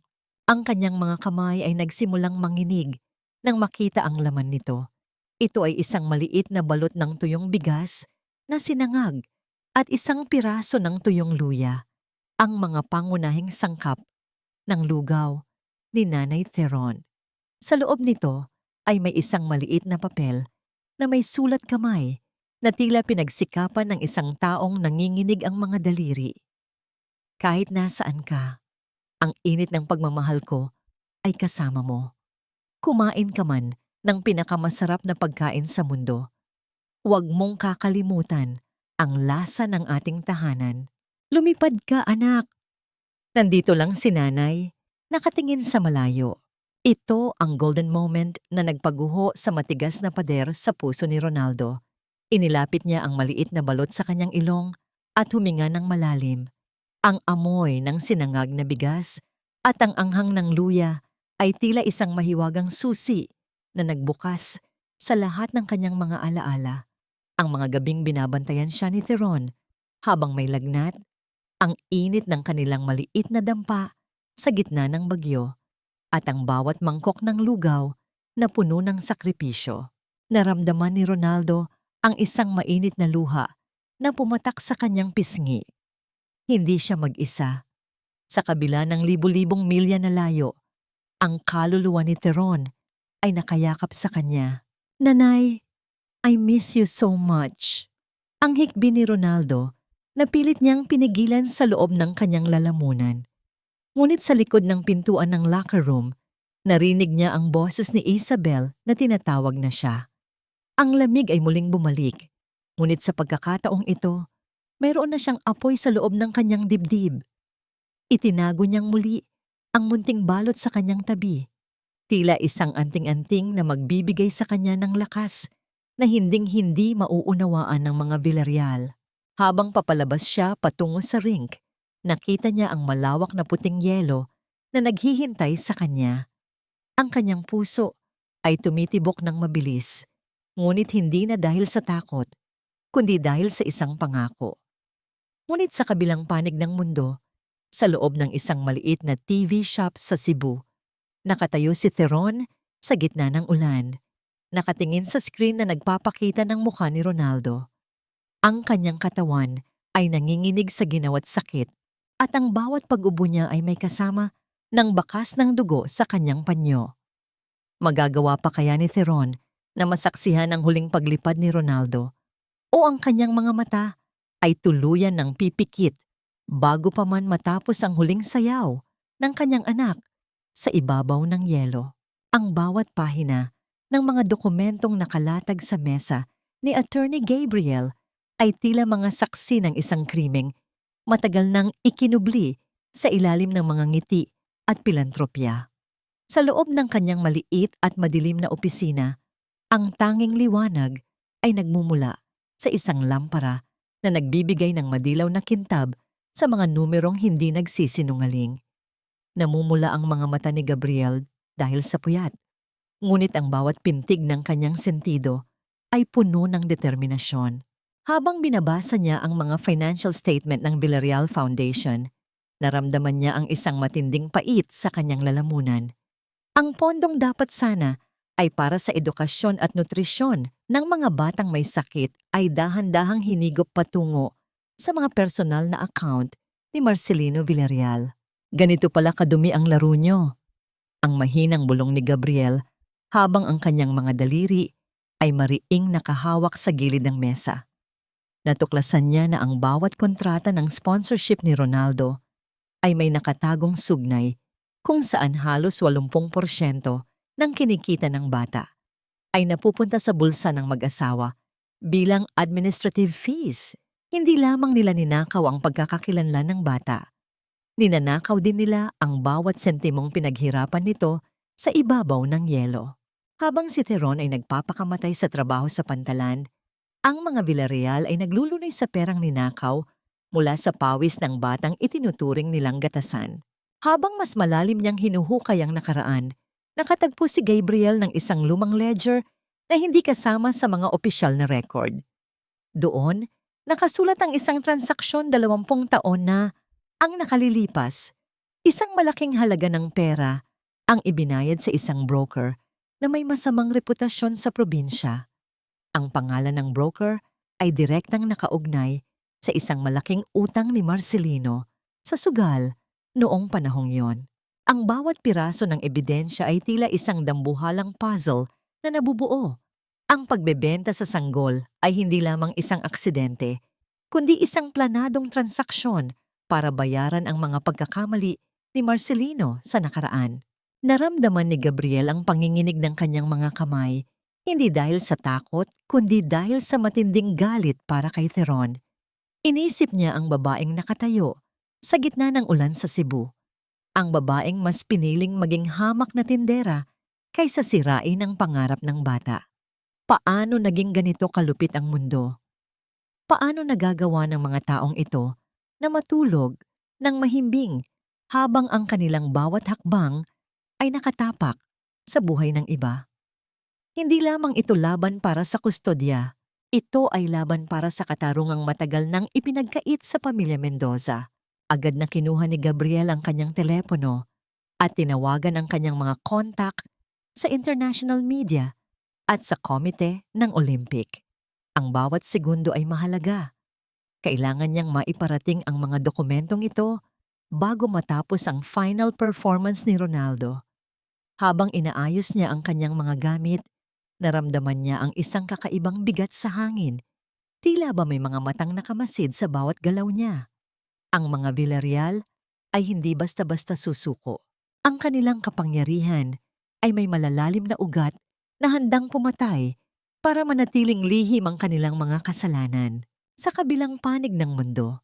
Ang kanyang mga kamay ay nagsimulang manginig nang makita ang laman nito. Ito ay isang maliit na balot ng tuyong bigas na sinangag at isang piraso ng tuyong luya, ang mga pangunahing sangkap ng lugaw ni Nanay Theron. Sa loob nito ay may isang maliit na papel na may sulat kamay na tila pinagsikapan ng isang taong nanginginig ang mga daliri. Kahit nasaan ka, ang init ng pagmamahal ko ay kasama mo. Kumain ka man ng pinakamasarap na pagkain sa mundo. Huwag mong kakalimutan ang lasa ng ating tahanan. Lumipad ka, anak. Nandito lang si nanay, nakatingin sa malayo. Ito ang golden moment na nagpaguho sa matigas na pader sa puso ni Ronaldo. Inilapit niya ang maliit na balot sa kanyang ilong at huminga ng malalim. Ang amoy ng sinangag na bigas at ang anghang ng luya ay tila isang mahiwagang susi na nagbukas sa lahat ng kanyang mga alaala. Ang mga gabing binabantayan siya ni Theron habang may lagnat, ang init ng kanilang maliit na dampa sa gitna ng bagyo, at ang bawat mangkok ng lugaw na puno ng sakripisyo. Naramdaman ni Ronaldo ang isang mainit na luha na pumatak sa kanyang pisngi. Hindi siya mag-isa. Sa kabila ng libu-libong milya na layo, ang kaluluwa ni Theron ay nakayakap sa kanya. Nanay, I miss you so much. Ang hikbi ni Ronaldo na pilit niyang pinigilan sa loob ng kanyang lalamunan. Ngunit sa likod ng pintuan ng locker room, narinig niya ang boses ni Isabel na tinatawag na siya. Ang lamig ay muling bumalik, ngunit sa pagkakataong ito, mayroon na siyang apoy sa loob ng kanyang dibdib. Itinago niyang muli ang munting balot sa kanyang tabi, tila isang anting-anting na magbibigay sa kanya ng lakas na hinding-hindi mauunawaan ng mga Villarreal. Habang papalabas siya patungo sa rink, nakita niya ang malawak na puting yelo na naghihintay sa kanya. Ang kanyang puso ay tumitibok ng mabilis, ngunit hindi na dahil sa takot, kundi dahil sa isang pangako. Ngunit sa kabilang panig ng mundo, sa loob ng isang maliit na TV shop sa Cebu, nakatayo si Theron sa gitna ng ulan, nakatingin sa screen na nagpapakita ng mukha ni Ronaldo. Ang kanyang katawan ay nanginginig sa ginawat sakit at ang bawat pag-ubo niya ay may kasama ng bakas ng dugo sa kanyang panyo. Magagawa pa kaya ni Theron na masaksihan ang huling paglipad ni Ronaldo o ang kanyang mga mata ay tuluyan ng pipikit bago pa man matapos ang huling sayaw ng kanyang anak sa ibabaw ng yelo? Ang bawat pahina ng mga dokumentong nakalatag sa mesa ni Attorney Gabriel ay tila mga saksi ng isang krimeng matagal nang ikinubli sa ilalim ng mga ngiti at pilantropya. Sa loob ng kanyang maliit at madilim na opisina, ang tanging liwanag ay nagmumula sa isang lampara na nagbibigay ng madilaw na kintab sa mga numerong hindi nagsisinungaling. Namumula ang mga mata ni Gabriel dahil sa puyat, ngunit ang bawat pintig ng kanyang sentido ay puno ng determinasyon. Habang binabasa niya ang mga financial statement ng Villarreal Foundation, naramdaman niya ang isang matinding pait sa kanyang lalamunan. Ang pondong dapat sana ay para sa edukasyon at nutrisyon ng mga batang may sakit ay dahan-dahang hinigop patungo sa mga personal na account ni Marcelino Villarreal. Ganito pala kadumi ang laro niyo. Ang mahinang bulong ni Gabriel habang ang kanyang mga daliri ay mariing nakahawak sa gilid ng mesa. Natuklasan niya na ang bawat kontrata ng sponsorship ni Ronaldo ay may nakatagong sugnay kung saan halos 80% ng kinikita ng bata ay napupunta sa bulsa ng mag-asawa bilang administrative fees. Hindi lamang nila ninakaw ang pagkakakilanlan ng bata. Ninanakaw din nila ang bawat sentimong pinaghirapan nito sa ibabaw ng yelo. Habang si Theron ay nagpapakamatay sa trabaho sa pantalan, ang mga Villarreal ay naglulunoy sa perang ninakaw mula sa pawis ng batang itinuturing nilang gatasan. Habang mas malalim niyang hinuhukay ang nakaraan, nakatagpo si Gabriel ng isang lumang ledger na hindi kasama sa mga opisyal na record. Doon, nakasulat ang isang transaksyon 20 taon na ang nakalilipas. Isang malaking halaga ng pera ang ibinayad sa isang broker na may masamang reputasyon sa probinsya. Ang pangalan ng broker ay direktang nakaugnay sa isang malaking utang ni Marcelino sa sugal noong panahong yon. Ang bawat piraso ng ebidensya ay tila isang dambuhalang puzzle na nabubuo. Ang pagbebenta sa sanggol ay hindi lamang isang aksidente, kundi isang planadong transaksyon para bayaran ang mga pagkakamali ni Marcelino sa nakaraan. Naramdaman ni Gabriel ang panginginig ng kanyang mga kamay, hindi dahil sa takot, kundi dahil sa matinding galit para kay Theron. Inisip niya ang babaeng nakatayo sa gitna ng ulan sa Cebu. Ang babaeng mas piniling maging hamak na tindera kaysa sirain ang pangarap ng bata. Paano naging ganito kalupit ang mundo? Paano nagagawa ng mga taong ito na matulog ng mahimbing habang ang kanilang bawat hakbang ay nakatapak sa buhay ng iba? Hindi lamang ito laban para sa kustodya, ito ay laban para sa katarungang matagal nang ipinagkait sa pamilya Mendoza. Agad na kinuha ni Gabriel ang kanyang telepono at tinawagan ang kanyang mga kontak sa international media at sa komite ng Olympic. Ang bawat segundo ay mahalaga. Kailangan niyang maiparating ang mga dokumentong ito bago matapos ang final performance ni Ronaldo. Habang inaayos niya ang kanyang mga gamit, naramdaman niya ang isang kakaibang bigat sa hangin. Tila ba may mga matang nakamasid sa bawat galaw niya. Ang mga Villarreal ay hindi basta-basta susuko. Ang kanilang kapangyarihan ay may malalalim na ugat na handang pumatay para manatiling lihim ang kanilang mga kasalanan. Sa kabilang panig ng mundo,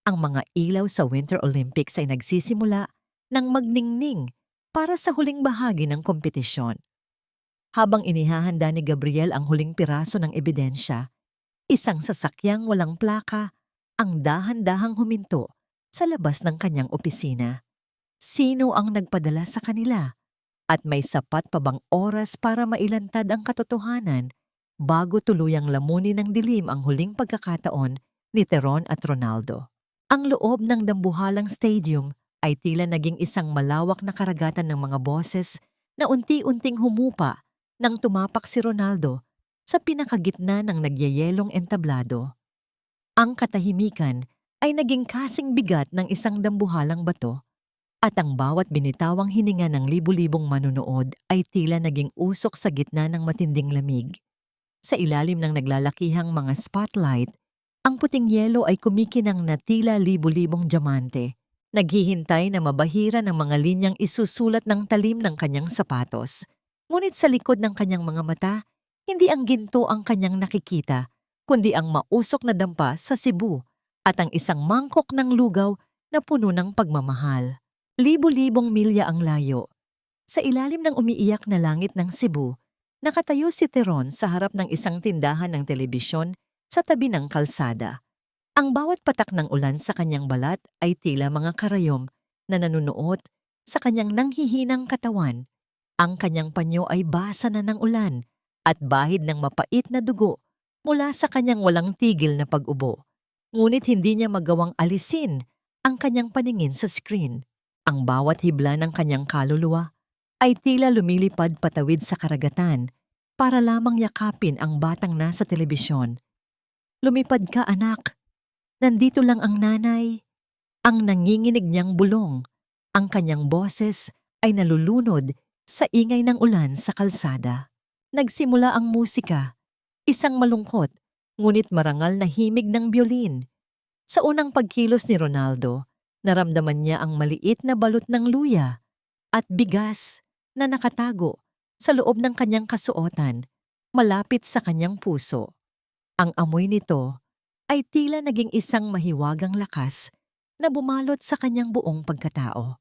ang mga ilaw sa Winter Olympics ay nagsisimula ng magningning para sa huling bahagi ng kompetisyon. Habang inihahanda ni Gabriel ang huling piraso ng ebidensya, isang sasakyang walang plaka ang dahan-dahang huminto sa labas ng kanyang opisina. Sino ang nagpadala sa kanila? At may sapat pa bang oras para mailantad ang katotohanan bago tuluyang lamunin ng dilim ang huling pagkakataon ni Teron at Ronaldo? Ang loob ng dambuhalang stadium ay tila naging isang malawak na karagatan ng mga boses na unti-unting humupa nang tumapak si Ronaldo sa pinakagitna ng nagyayelong entablado. Ang katahimikan ay naging kasing bigat ng isang dambuhalang bato at ang bawat binitawang hininga ng libu-libong manunood ay tila naging usok sa gitna ng matinding lamig. Sa ilalim ng naglalakihang mga spotlight, ang puting yelo ay kumikinang na tila libu-libong diamante, naghihintay na mabahira ng mga linyang isusulat ng talim ng kanyang sapatos. Ngunit sa likod ng kanyang mga mata, hindi ang ginto ang kanyang nakikita, kundi ang mausok na dampa sa Cebu at ang isang mangkok ng lugaw na puno ng pagmamahal. Libu-libong milya ang layo. Sa ilalim ng umiiyak na langit ng Cebu, nakatayo si Teron sa harap ng isang tindahan ng telebisyon sa tabi ng kalsada. Ang bawat patak ng ulan sa kanyang balat ay tila mga karayom na nanunuot sa kanyang nanghihinang katawan. Ang kanyang panyo ay basa na ng ulan at bahid ng mapait na dugo mula sa kanyang walang tigil na pag-ubo. Ngunit hindi niya magawang alisin ang kanyang paningin sa screen. Ang bawat hibla ng kanyang kaluluwa ay tila lumilipad patawid sa karagatan para lamang yakapin ang batang nasa telebisyon. Lumipad ka, anak. Nandito lang ang nanay. Ang nanginginig niyang bulong. Ang kanyang boses ay nalulunod sa ingay ng ulan sa kalsada. Nagsimula ang musika, isang malungkot, ngunit marangal na himig ng biolin. Sa unang pagkilos ni Ronaldo, naramdaman niya ang maliit na balot ng luya at bigas na nakatago sa loob ng kanyang kasuotan, malapit sa kanyang puso. Ang amoy nito ay tila naging isang mahiwagang lakas na bumalot sa kanyang buong pagkatao.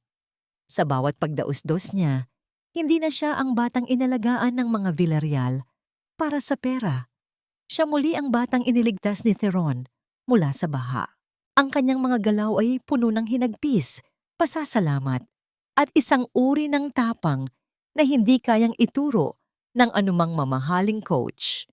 Sa bawat pagdausdos niya, hindi na siya ang batang inalagaan ng mga Villarreal para sa pera. Siya muli ang batang iniligtas ni Teron mula sa baha. Ang kanyang mga galaw ay puno ng hinagpis, pasasalamat, at isang uri ng tapang na hindi kayang ituro ng anumang mamahaling coach.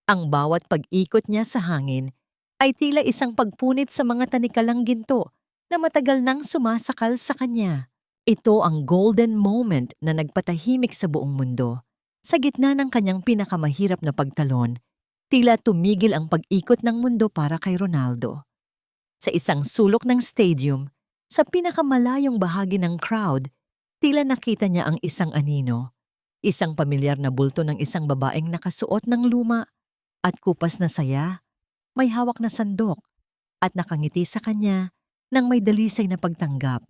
Ang bawat pag-ikot niya sa hangin ay tila isang pagpunit sa mga tanikalang ginto na matagal nang sumasakal sa kanya. Ito ang golden moment na nagpatahimik sa buong mundo. Sa gitna ng kanyang pinakamahirap na pagtalon, tila tumigil ang pag-ikot ng mundo para kay Ronaldo. Sa isang sulok ng stadium, sa pinakamalayong bahagi ng crowd, tila nakita niya ang isang anino. Isang pamilyar na bulto ng isang babaeng nakasuot ng luma at kupas na saya, may hawak na sandok at nakangiti sa kanya nang may dalisay na pagtanggap.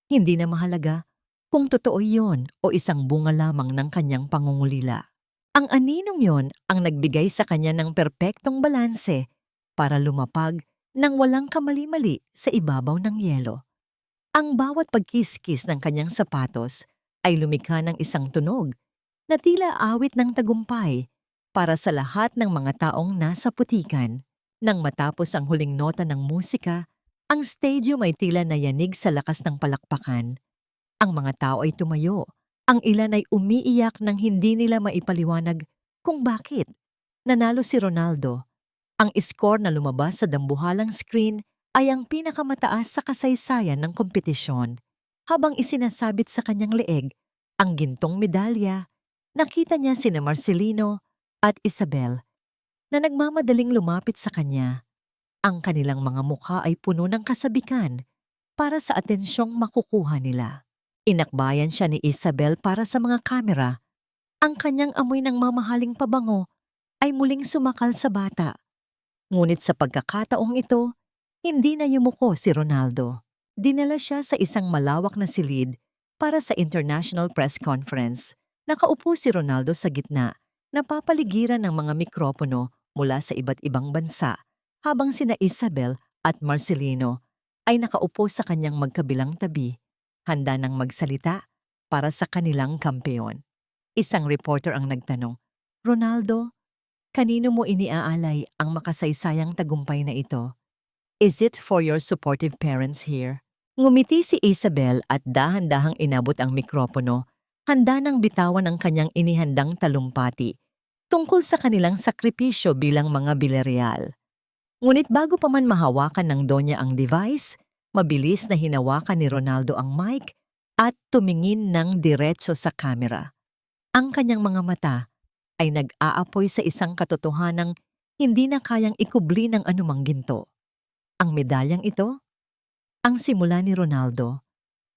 Hindi na mahalaga kung totoo iyon o isang bunga lamang ng kanyang pangungulila. Ang aninong yon ang nagbigay sa kanya ng perpektong balanse para lumapag nang walang kamali-mali sa ibabaw ng yelo. Ang bawat pagkiskis ng kanyang sapatos ay lumikha ng isang tunog na tila awit ng tagumpay para sa lahat ng mga taong nasa putikan. Nang matapos ang huling nota ng musika, ang stadium ay tila nayanig sa lakas ng palakpakan. Ang mga tao ay tumayo. Ang ilan ay umiiyak nang hindi nila maipaliwanag kung bakit. Nanalo si Ronaldo. Ang score na lumabas sa dambuhalang screen ay ang pinakamataas sa kasaysayan ng kompetisyon. Habang isinasabit sa kanyang leeg ang gintong medalya, nakita niya sina Marcelino at Isabel na nagmamadaling lumapit sa kanya. Ang kanilang mga mukha ay puno ng kasabikan para sa atensyong makukuha nila. Inakbayan siya ni Isabel para sa mga kamera. Ang kanyang amoy ng mamahaling pabango ay muling sumakal sa bata. Ngunit sa pagkakataong ito, hindi na yumuko si Ronaldo. Dinala siya sa isang malawak na silid para sa International Press Conference. Nakaupo si Ronaldo sa gitna napapaligiran ng mga mikropono mula sa iba't ibang bansa, habang sina Isabel at Marcelino ay nakaupo sa kanyang magkabilang tabi, handa nang magsalita para sa kanilang kampeon. Isang reporter ang nagtanong, "Ronaldo, kanino mo iniaalay ang makasaysayang tagumpay na ito? Is it for your supportive parents here?" Ngumiti si Isabel at dahan-dahang inabot ang mikropono, handa nang bitawan ang kanyang inihandang talumpati tungkol sa kanilang sakripisyo bilang mga Villarreal. Ngunit bago pa man mahawakan ng Donya ang device, mabilis na hinawakan ni Ronaldo ang mic at tumingin ng diretso sa kamera. Ang kanyang mga mata ay nag-aapoy sa isang katotohanang hindi na kayang ikubli ng anumang ginto. Ang medalyang ito, ang simula ni Ronaldo,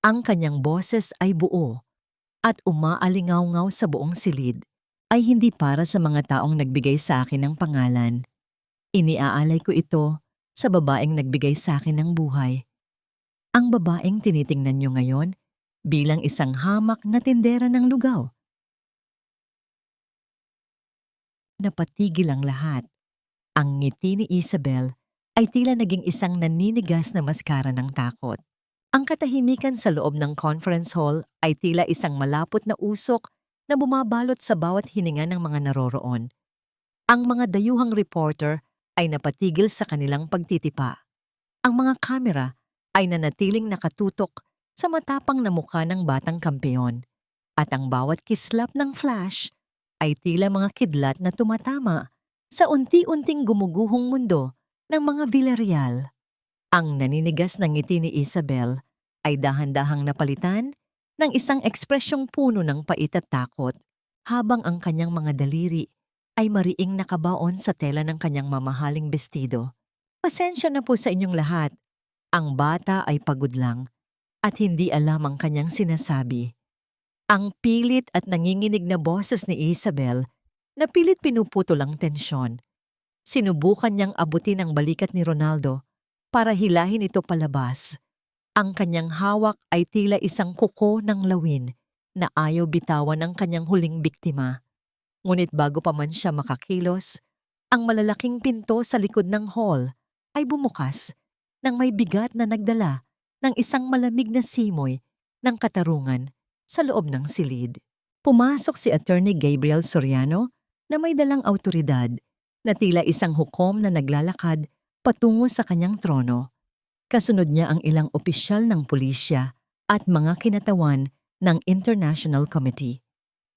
ang kanyang boses ay buo at umaalingaw-ngaw sa buong silid, ay hindi para sa mga taong nagbigay sa akin ng pangalan. Iniaalay ko ito sa babaeng nagbigay sa akin ng buhay. Ang babaeng tinitingnan niyo ngayon bilang isang hamak na tindera ng lugaw. Napatigil ang lahat. Ang ngiti ni Isabel ay tila naging isang naninigas na maskara ng takot. Ang katahimikan sa loob ng conference hall ay tila isang malapot na usok na bumabalot sa bawat hininga ng mga naroroon. Ang mga dayuhang reporter ay napatigil sa kanilang pagtitipa. Ang mga kamera ay nanatiling nakatutok sa matapang na mukha ng batang kampeon, at ang bawat kislap ng flash ay tila mga kidlat na tumatama sa unti-unting gumuguhong mundo ng mga Villarreal. Ang naninigas na ngiti ni Isabel ay dahan-dahang napalitan ng isang ekspresyong puno ng pait at takot, habang ang kanyang mga daliri ay mariing nakabaon sa tela ng kanyang mamahaling bestido. "Pasensya na po sa inyong lahat." Ang bata ay pagod lang at hindi alam ang kanyang sinasabi. Ang pilit at nanginginig na boses ni Isabel na pilit pinuputol ang tensyon. Sinubukan niyang abutin ang balikat ni Ronaldo para hilahin ito palabas. Ang kanyang hawak ay tila isang kuko ng lawin na ayaw bitawan ng kanyang huling biktima. Ngunit bago pa man siya makakilos, ang malalaking pinto sa likod ng hall ay bumukas nang may bigat na nagdala ng isang malamig na simoy ng katarungan sa loob ng silid. Pumasok si Attorney Gabriel Soriano na may dalang awtoridad na tila isang hukom na naglalakad patungo sa kanyang trono. Kasunod niya ang ilang opisyal ng pulisya at mga kinatawan ng International Committee.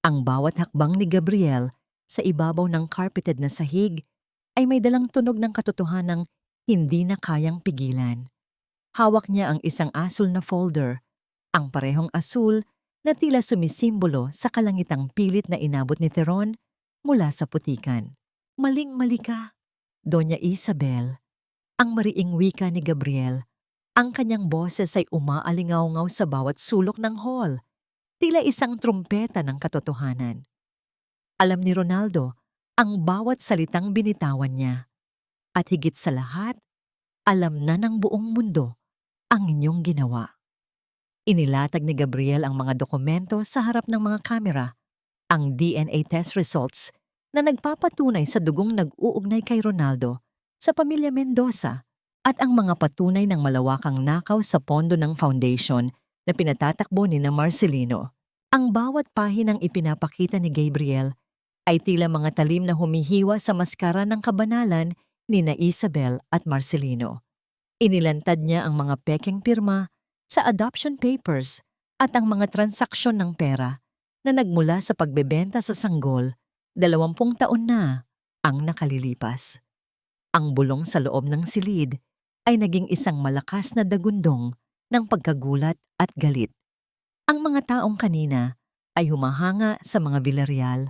Ang bawat hakbang ni Gabriel sa ibabaw ng carpeted na sahig ay may dalang tunog ng katotohanang hindi na kayang pigilan. Hawak niya ang isang asul na folder, ang parehong asul na tila sumisimbolo sa kalangitang pilit na inabot ni Teron mula sa putikan. "Maling-mali ka, Doña Isabel." Ang mariing wika ni Gabriel, ang kanyang boses ay umaalingaw-ngaw sa bawat sulok ng hall, tila isang trumpeta ng katotohanan. Alam ni Ronaldo ang bawat salitang binitawan niya. At higit sa lahat, alam na ng buong mundo ang inyong ginawa. Inilatag ni Gabriel ang mga dokumento sa harap ng mga kamera, ang DNA test results na nagpapatunay sa dugong nag-uugnay kay Ronaldo sa pamilya Mendoza, at ang mga patunay ng malawakang nakaw sa pondo ng foundation na pinatatakbo ni na Marcelino. Ang bawat pahinang ipinapakita ni Gabriel ay tila mga talim na humihiwa sa maskara ng kabanalan ni na Isabel at Marcelino. Inilantad niya ang mga pekeng pirma sa adoption papers at ang mga transaksyon ng pera na nagmula sa pagbebenta sa sanggol 20 taon na ang nakalilipas. Ang bulong sa loob ng silid ay naging isang malakas na dagundong ng pagkagulat at galit. Ang mga taong kanina ay humahanga sa mga Villarreal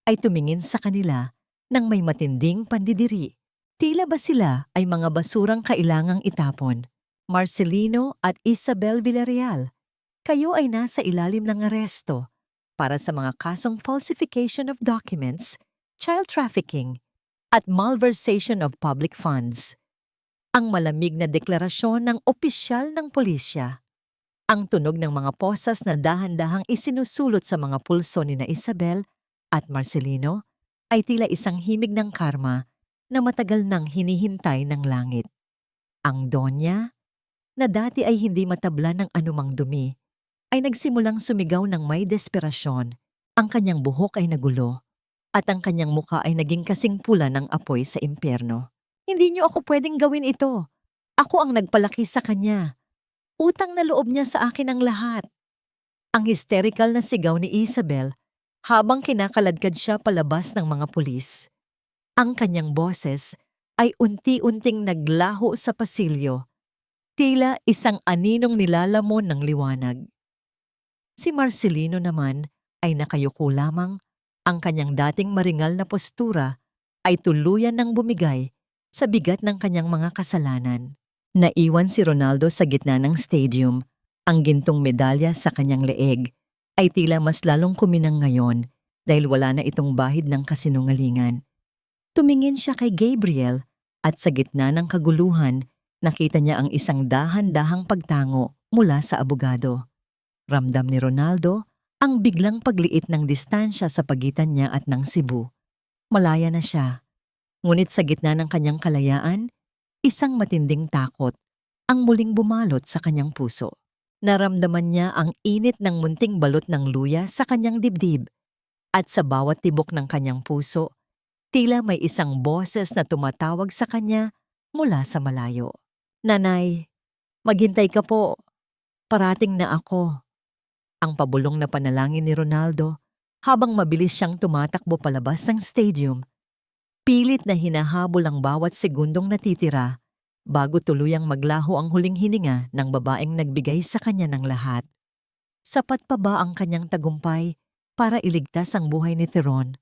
ay tumingin sa kanila nang may matinding pandidiri. Tila ba sila ay mga basurang kailangang itapon? "Marcelino at Isabel Villarreal, kayo ay nasa ilalim ng aresto para sa mga kasong falsification of documents, child trafficking, at malversation of public funds." Ang malamig na deklarasyon ng opisyal ng pulisya. Ang tunog ng mga posas na dahan-dahang isinusulot sa mga pulso ni na Isabel at Marcelino ay tila isang himig ng karma na matagal nang hinihintay ng langit. Ang Donya, na dati ay hindi matabla ng anumang dumi, ay nagsimulang sumigaw ng may desperasyon. Ang kanyang buhok ay nagulo at ang kanyang mukha ay naging kasing pula ng apoy sa impyerno. Hindi niyo ako pwedeng gawin ito. Ako ang nagpalaki sa kanya. Utang na loob niya sa akin ang lahat. Ang hysterical na sigaw ni Isabel habang kinakaladkad siya palabas ng mga pulis. Ang kanyang boses ay unti-unting naglaho sa pasilyo, tila isang aninong nilalamon ng liwanag. Si Marcelino naman ay nakayuko lamang. Ang kanyang dating maringal na postura ay tuluyan ng bumigay sa bigat ng kanyang mga kasalanan. Naiwan si Ronaldo sa gitna ng stadium. Ang gintong medalya sa kanyang leeg ay tila mas lalong kuminang ngayon dahil wala na itong bahid ng kasinungalingan. Tumingin siya kay Gabriel at sa gitna ng kaguluhan, nakita niya ang isang dahan-dahang pagtango mula sa abogado. Ramdam ni Ronaldo ang biglang pagliit ng distansya sa pagitan niya at ng Cebu. Malaya na siya. Ngunit sa gitna ng kanyang kalayaan, isang matinding takot ang muling bumalot sa kanyang puso. Naramdaman niya ang init ng munting balot ng luya sa kanyang dibdib. At sa bawat tibok ng kanyang puso, tila may isang boses na tumatawag sa kanya mula sa malayo. "Nanay, maghintay ka po. Parating na ako." Ang pabulong na panalangin ni Ronaldo habang mabilis siyang tumatakbo palabas ng stadium. Pilit na hinahabol ang bawat segundong natitira bago tuluyang maglaho ang huling hininga ng babaeng nagbigay sa kanya ng lahat. Sapat pa ba ang kanyang tagumpay para iligtas ang buhay ni Theron?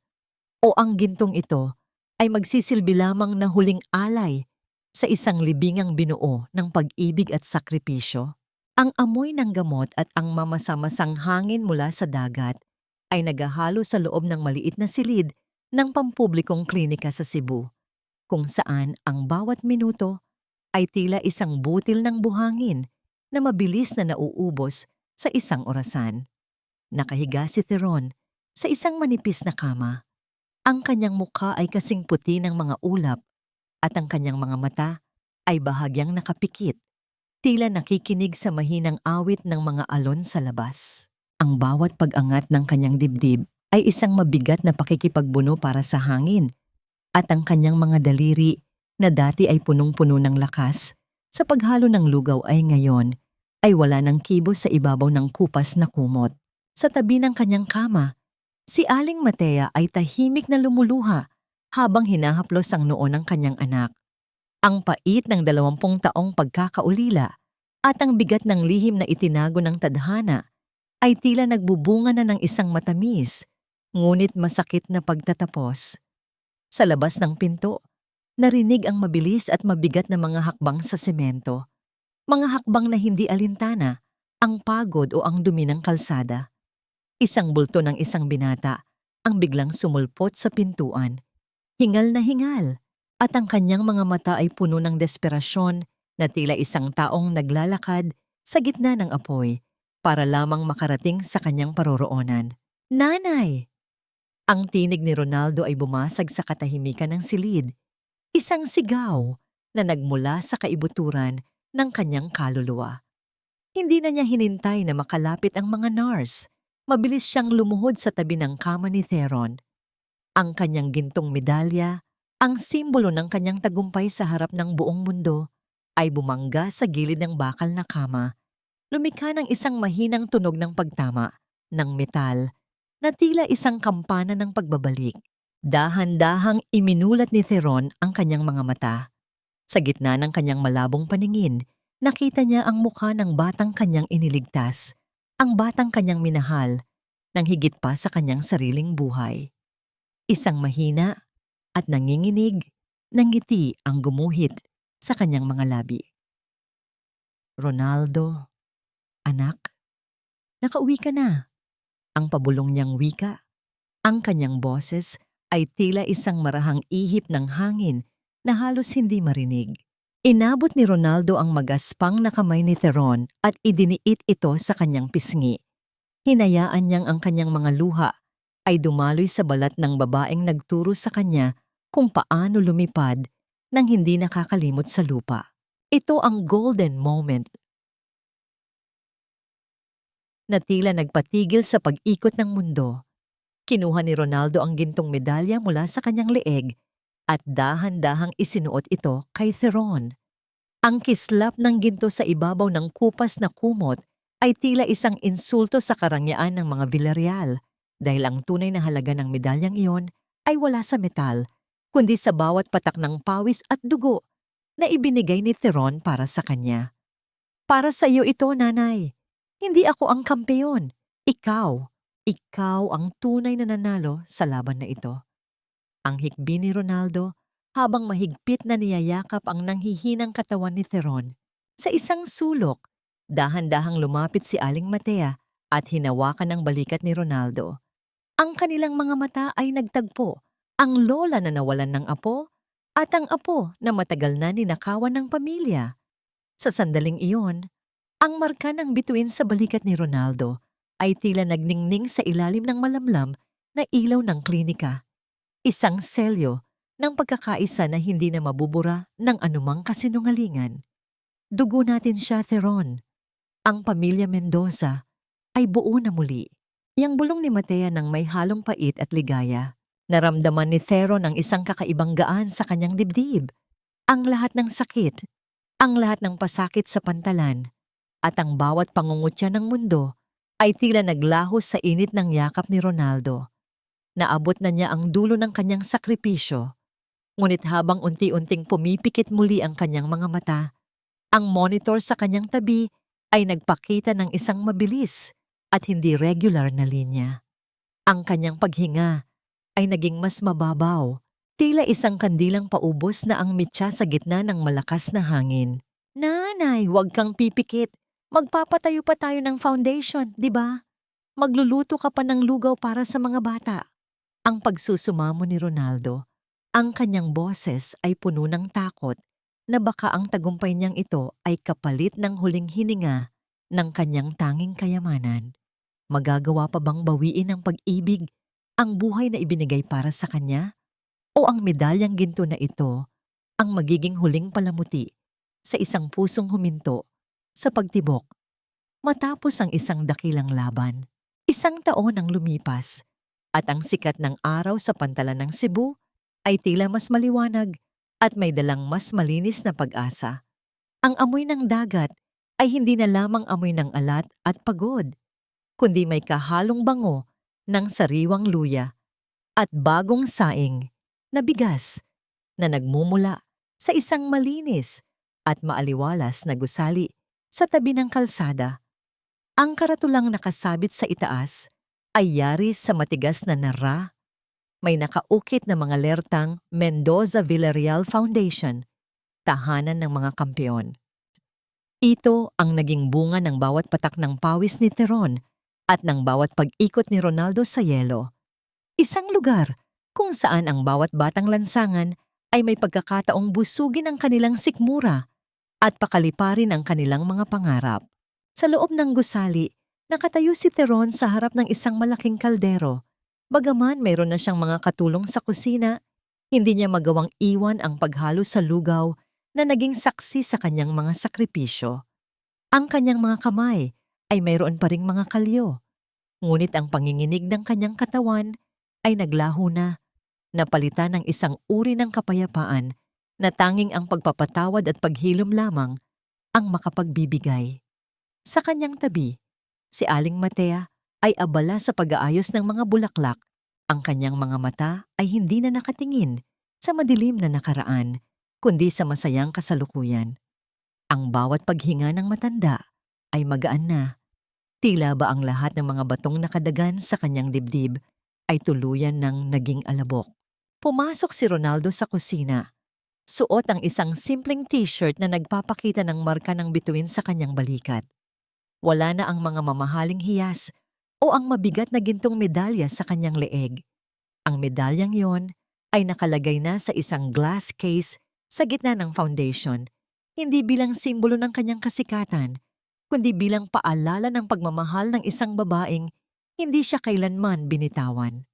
O ang gintong ito ay magsisilbi lamang na huling alay sa isang libingang binuo ng pag-ibig at sakripisyo? Ang amoy ng gamot at ang mamasa-masang hangin mula sa dagat ay naghahalo sa loob ng maliit na silid ng pampublikong klinika sa Cebu, kung saan ang bawat minuto ay tila isang butil ng buhangin na mabilis na nauubos sa isang orasan. Nakahiga si Theron sa isang manipis na kama. Ang kanyang mukha ay kasing puti ng mga ulap at ang kanyang mga mata ay bahagyang nakapikit, tila nakikinig sa mahinang awit ng mga alon sa labas. Ang bawat pag-angat ng kanyang dibdib ay isang mabigat na pakikipagbuno para sa hangin, at ang kanyang mga daliri na dati ay punong-puno ng lakas sa paghalo ng lugaw ay ngayon ay wala ng kibo sa ibabaw ng kupas na kumot. Sa tabi ng kanyang kama, si Aling Matea ay tahimik na lumuluha habang hinahaplos ang noo ng kanyang anak. Ang pait ng 20 taong pagkakaulila at ang bigat ng lihim na itinago ng tadhana ay tila nagbubunga na ng isang matamis, ngunit masakit na pagtatapos. Sa labas ng pinto, narinig ang mabilis at mabigat na mga hakbang sa semento. Mga hakbang na hindi alintana, ang pagod o ang dumi ng kalsada. Isang bulto ng isang binata ang biglang sumulpot sa pintuan. Hingal na hingal, at ang kanyang mga mata ay puno ng desperasyon na tila isang taong naglalakad sa gitna ng apoy para lamang makarating sa kanyang paroroonan. "Nanay!" Ang tinig ni Ronaldo ay bumasag sa katahimikan ng silid. Isang sigaw na nagmula sa kaibuturan ng kanyang kaluluwa. Hindi na niya hinintay na makalapit ang mga nurse. Mabilis siyang lumuhod sa tabi ng kama ni Theron. Ang kanyang gintong medalya, ang simbolo ng kanyang tagumpay sa harap ng buong mundo, ay bumangga sa gilid ng bakal na kama. Lumikha ng isang mahinang tunog ng pagtama ng metal na tila isang kampana ng pagbabalik. Dahan-dahang iminulat ni Theron ang kanyang mga mata. Sa gitna ng kanyang malabong paningin, nakita niya ang mukha ng batang kanyang iniligtas, ang batang kanyang minahal, nang higit pa sa kanyang sariling buhay. Isang mahina at nanginginig ng ngiti ang gumuhit sa kanyang mga labi. "Ronaldo, anak, nakauwi ka na." Ang pabulong niyang wika, ang kanyang boses ay tila isang marahang ihip ng hangin na halos hindi marinig. Inabot ni Ronaldo ang magaspang na kamay ni Theron at idiniit ito sa kanyang pisngi. Hinayaan niyang ang kanyang mga luha ay dumaloy sa balat ng babaeng nagturo sa kanya kung paano lumipad nang hindi nakakalimot sa lupa. Ito ang golden moment na tila nagpatigil sa pag-ikot ng mundo. Kinuha ni Ronaldo ang gintong medalya mula sa kanyang leeg at dahan-dahang isinuot ito kay Theron. Ang kislap ng ginto sa ibabaw ng kupas na kumot ay tila isang insulto sa karangyaan ng mga Villarreal dahil ang tunay na halaga ng medalyang iyon ay wala sa metal, kundi sa bawat patak ng pawis at dugo na ibinigay ni Theron para sa kanya. Para sa iyo ito, nanay. Hindi ako ang kampeon. Ikaw. Ikaw ang tunay na nanalo sa laban na ito. Ang hikbi ni Ronaldo habang mahigpit na niyayakap ang nanghihinang katawan ni Theron. Sa isang sulok, dahan-dahang lumapit si Aling Matea at hinawakan ang balikat ni Ronaldo. Ang kanilang mga mata ay nagtagpo, ang lola na nawalan ng apo at ang apo na matagal na ninakawan ng pamilya. Sa sandaling iyon, ang marka ng bituin sa balikat ni Ronaldo ay tila nagningning sa ilalim ng malamlam na ilaw ng klinika. Isang selyo ng pagkakaisa na hindi na mabubura ng anumang kasinungalingan. Dugo natin siya, Theron. Ang pamilya Mendoza ay buo na muli. Yang bulong ni Matea ng may halong pait at ligaya. Naramdaman ni Theron ang isang kakaibang gaan sa kanyang dibdib. Ang lahat ng sakit, ang lahat ng pasakit sa pantalan, at ang bawat pangungutya ng mundo ay tila naglahos sa init ng yakap ni Ronaldo. Naabot na niya ang dulo ng kanyang sakripisyo. Ngunit habang unti-unting pumipikit muli ang kanyang mga mata, ang monitor sa kanyang tabi ay nagpakita ng isang mabilis at hindi regular na linya. Ang kanyang paghinga ay naging mas mababaw, tila isang kandilang paubos na ang mitya sa gitna ng malakas na hangin. Nanay, huwag kang pipikit. Magpapatayo pa tayo ng foundation, di ba? Magluluto ka pa ng lugaw para sa mga bata. Ang pagsusumamo ni Ronaldo, ang kanyang boses ay puno ng takot na baka ang tagumpay niyang ito ay kapalit ng huling hininga ng kanyang tanging kayamanan. Magagawa pa bang bawiin ng pag-ibig ang buhay na ibinigay para sa kanya? O ang medalyang ginto na ito ang magiging huling palamuti sa isang pusong huminto sa pagtibok matapos ang isang dakilang laban? Isang taon ang lumipas at ang sikat ng araw sa pantalan ng Cebu ay tila mas maliwanag at may dalang mas malinis na pag-asa. Ang amoy ng dagat ay hindi na lamang amoy ng alat at pagod, kundi may kahalong bango ng sariwang luya at bagong saing na bigas na nagmumula sa isang malinis at maaliwalas na gusali sa tabi ng kalsada. Ang karatulang nakasabit sa itaas ay yari sa matigas na nara. May nakaukit na mga lertang Mendoza Villarreal Foundation, tahanan ng mga kampeon. Ito ang naging bunga ng bawat patak ng pawis ni Theron at ng bawat pag-ikot ni Ronaldo sa yelo. Isang lugar kung saan ang bawat batang lansangan ay may pagkakataong busugin ang kanilang sikmura at pakaliparin ang kanilang mga pangarap. Sa loob ng gusali, nakatayo si Theron sa harap ng isang malaking kaldero. Bagaman mayroon na siyang mga katulong sa kusina, hindi niya magawang iwan ang paghalo sa lugaw na naging saksi sa kanyang mga sakripisyo. Ang kanyang mga kamay ay mayroon pa ring mga kalyo, ngunit ang panginginig ng kanyang katawan ay naglaho na, napalitan ng isang uri ng kapayapaan na tanging ang pagpapatawad at paghilom lamang ang makapagbibigay. Sa kanyang tabi, si Aling Matea ay abala sa pag-aayos ng mga bulaklak. Ang kanyang mga mata ay hindi na nakatingin sa madilim na nakaraan, kundi sa masayang kasalukuyan. Ang bawat paghinga ng matanda ay magaan na. Tila ba ang lahat ng mga batong nakadagan sa kanyang dibdib ay tuluyan ng naging alabok. Pumasok si Ronaldo sa kusina. Suot ang isang simpleng t-shirt na nagpapakita ng marka ng bituin sa kanyang balikat. Wala na ang mga mamahaling hiyas o ang mabigat na gintong medalya sa kanyang leeg. Ang medalyang yon ay nakalagay na sa isang glass case sa gitna ng foundation, hindi bilang simbolo ng kanyang kasikatan, kundi bilang paalala ng pagmamahal ng isang babaeng hindi siya kailanman binitawan.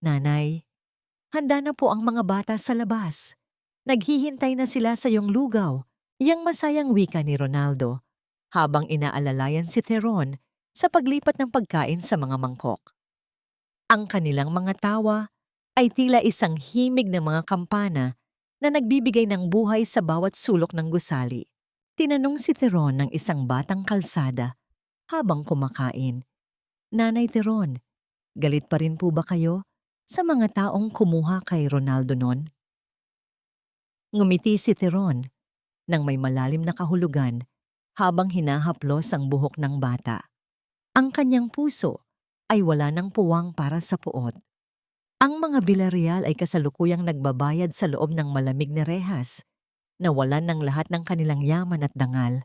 Nanay, handa na po ang mga bata sa labas. Naghihintay na sila sa iyong lugaw. Yang masayang wika ni Ronaldo habang inaalalayan si Theron sa paglipat ng pagkain sa mga mangkok. Ang kanilang mga tawa ay tila isang himig ng mga kampana na nagbibigay ng buhay sa bawat sulok ng gusali. Tinanong si Theron ng isang batang kalsada habang kumakain. Nanay Theron, galit pa rin po ba kayo sa mga taong kumuha kay Ronaldo noon? Ngumiti si Theron nang may malalim na kahulugan habang hinahaplos ang buhok ng bata. Ang kanyang puso ay wala ng puwang para sa puot. Ang mga Villarreal ay kasalukuyang nagbabayad sa loob ng malamig na rehas, nawalan ng lahat ng kanilang yaman at dangal.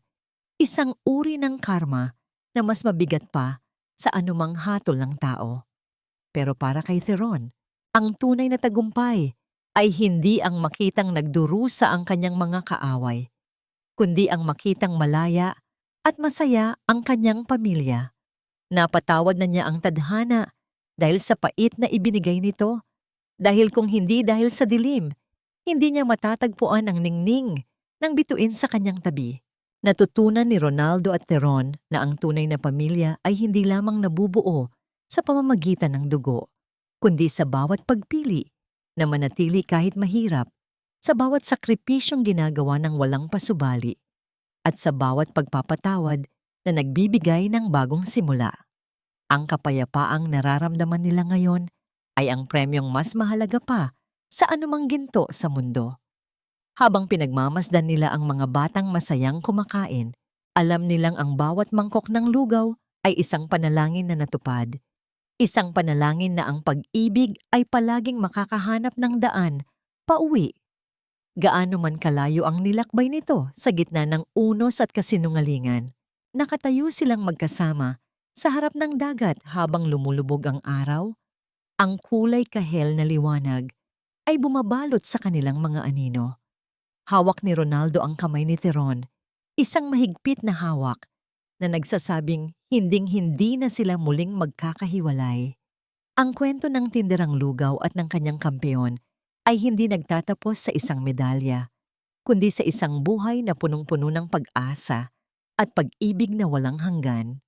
Isang uri ng karma na mas mabigat pa sa anumang hatol ng tao. Pero para kay Theron, ang tunay na tagumpay ay hindi ang makitang nagdurusa ang kanyang mga kaaway, kundi ang makitang malaya at masaya ang kanyang pamilya. Napatawad na niya ang tadhana dahil sa pait na ibinigay nito. Dahil kung hindi dahil sa dilim, hindi niya matatagpuan ang ningning ng bituin sa kanyang tabi. Natutunan ni Ronaldo at Theron na ang tunay na pamilya ay hindi lamang nabubuo sa pamamagitan ng dugo, kundi sa bawat pagpili na manatili kahit mahirap, sa bawat sakripisyong ginagawa ng walang pasubali, at sa bawat pagpapatawad na nagbibigay ng bagong simula. Ang kapayapaang nararamdaman nila ngayon ay ang premyong mas mahalaga pa sa anumang ginto sa mundo. Habang pinagmamasdan nila ang mga batang masayang kumakain, alam nilang ang bawat mangkok ng lugaw ay isang panalangin na natupad. Isang panalangin na ang pag-ibig ay palaging makakahanap ng daan pauwi. Gaano man kalayo ang nilakbay nito sa gitna ng unos at kasinungalingan, nakatayo silang magkasama sa harap ng dagat habang lumulubog ang araw. Ang kulay kahel na liwanag ay bumabalot sa kanilang mga anino. Hawak ni Ronaldo ang kamay ni Theron, isang mahigpit na hawak na nagsasabing hinding-hindi na sila muling magkakahiwalay. Ang kwento ng tinderang lugaw at ng kanyang kampeon ay hindi nagtatapos sa isang medalya, kundi sa isang buhay na punong-puno ng pag-asa at pag-ibig na walang hanggan.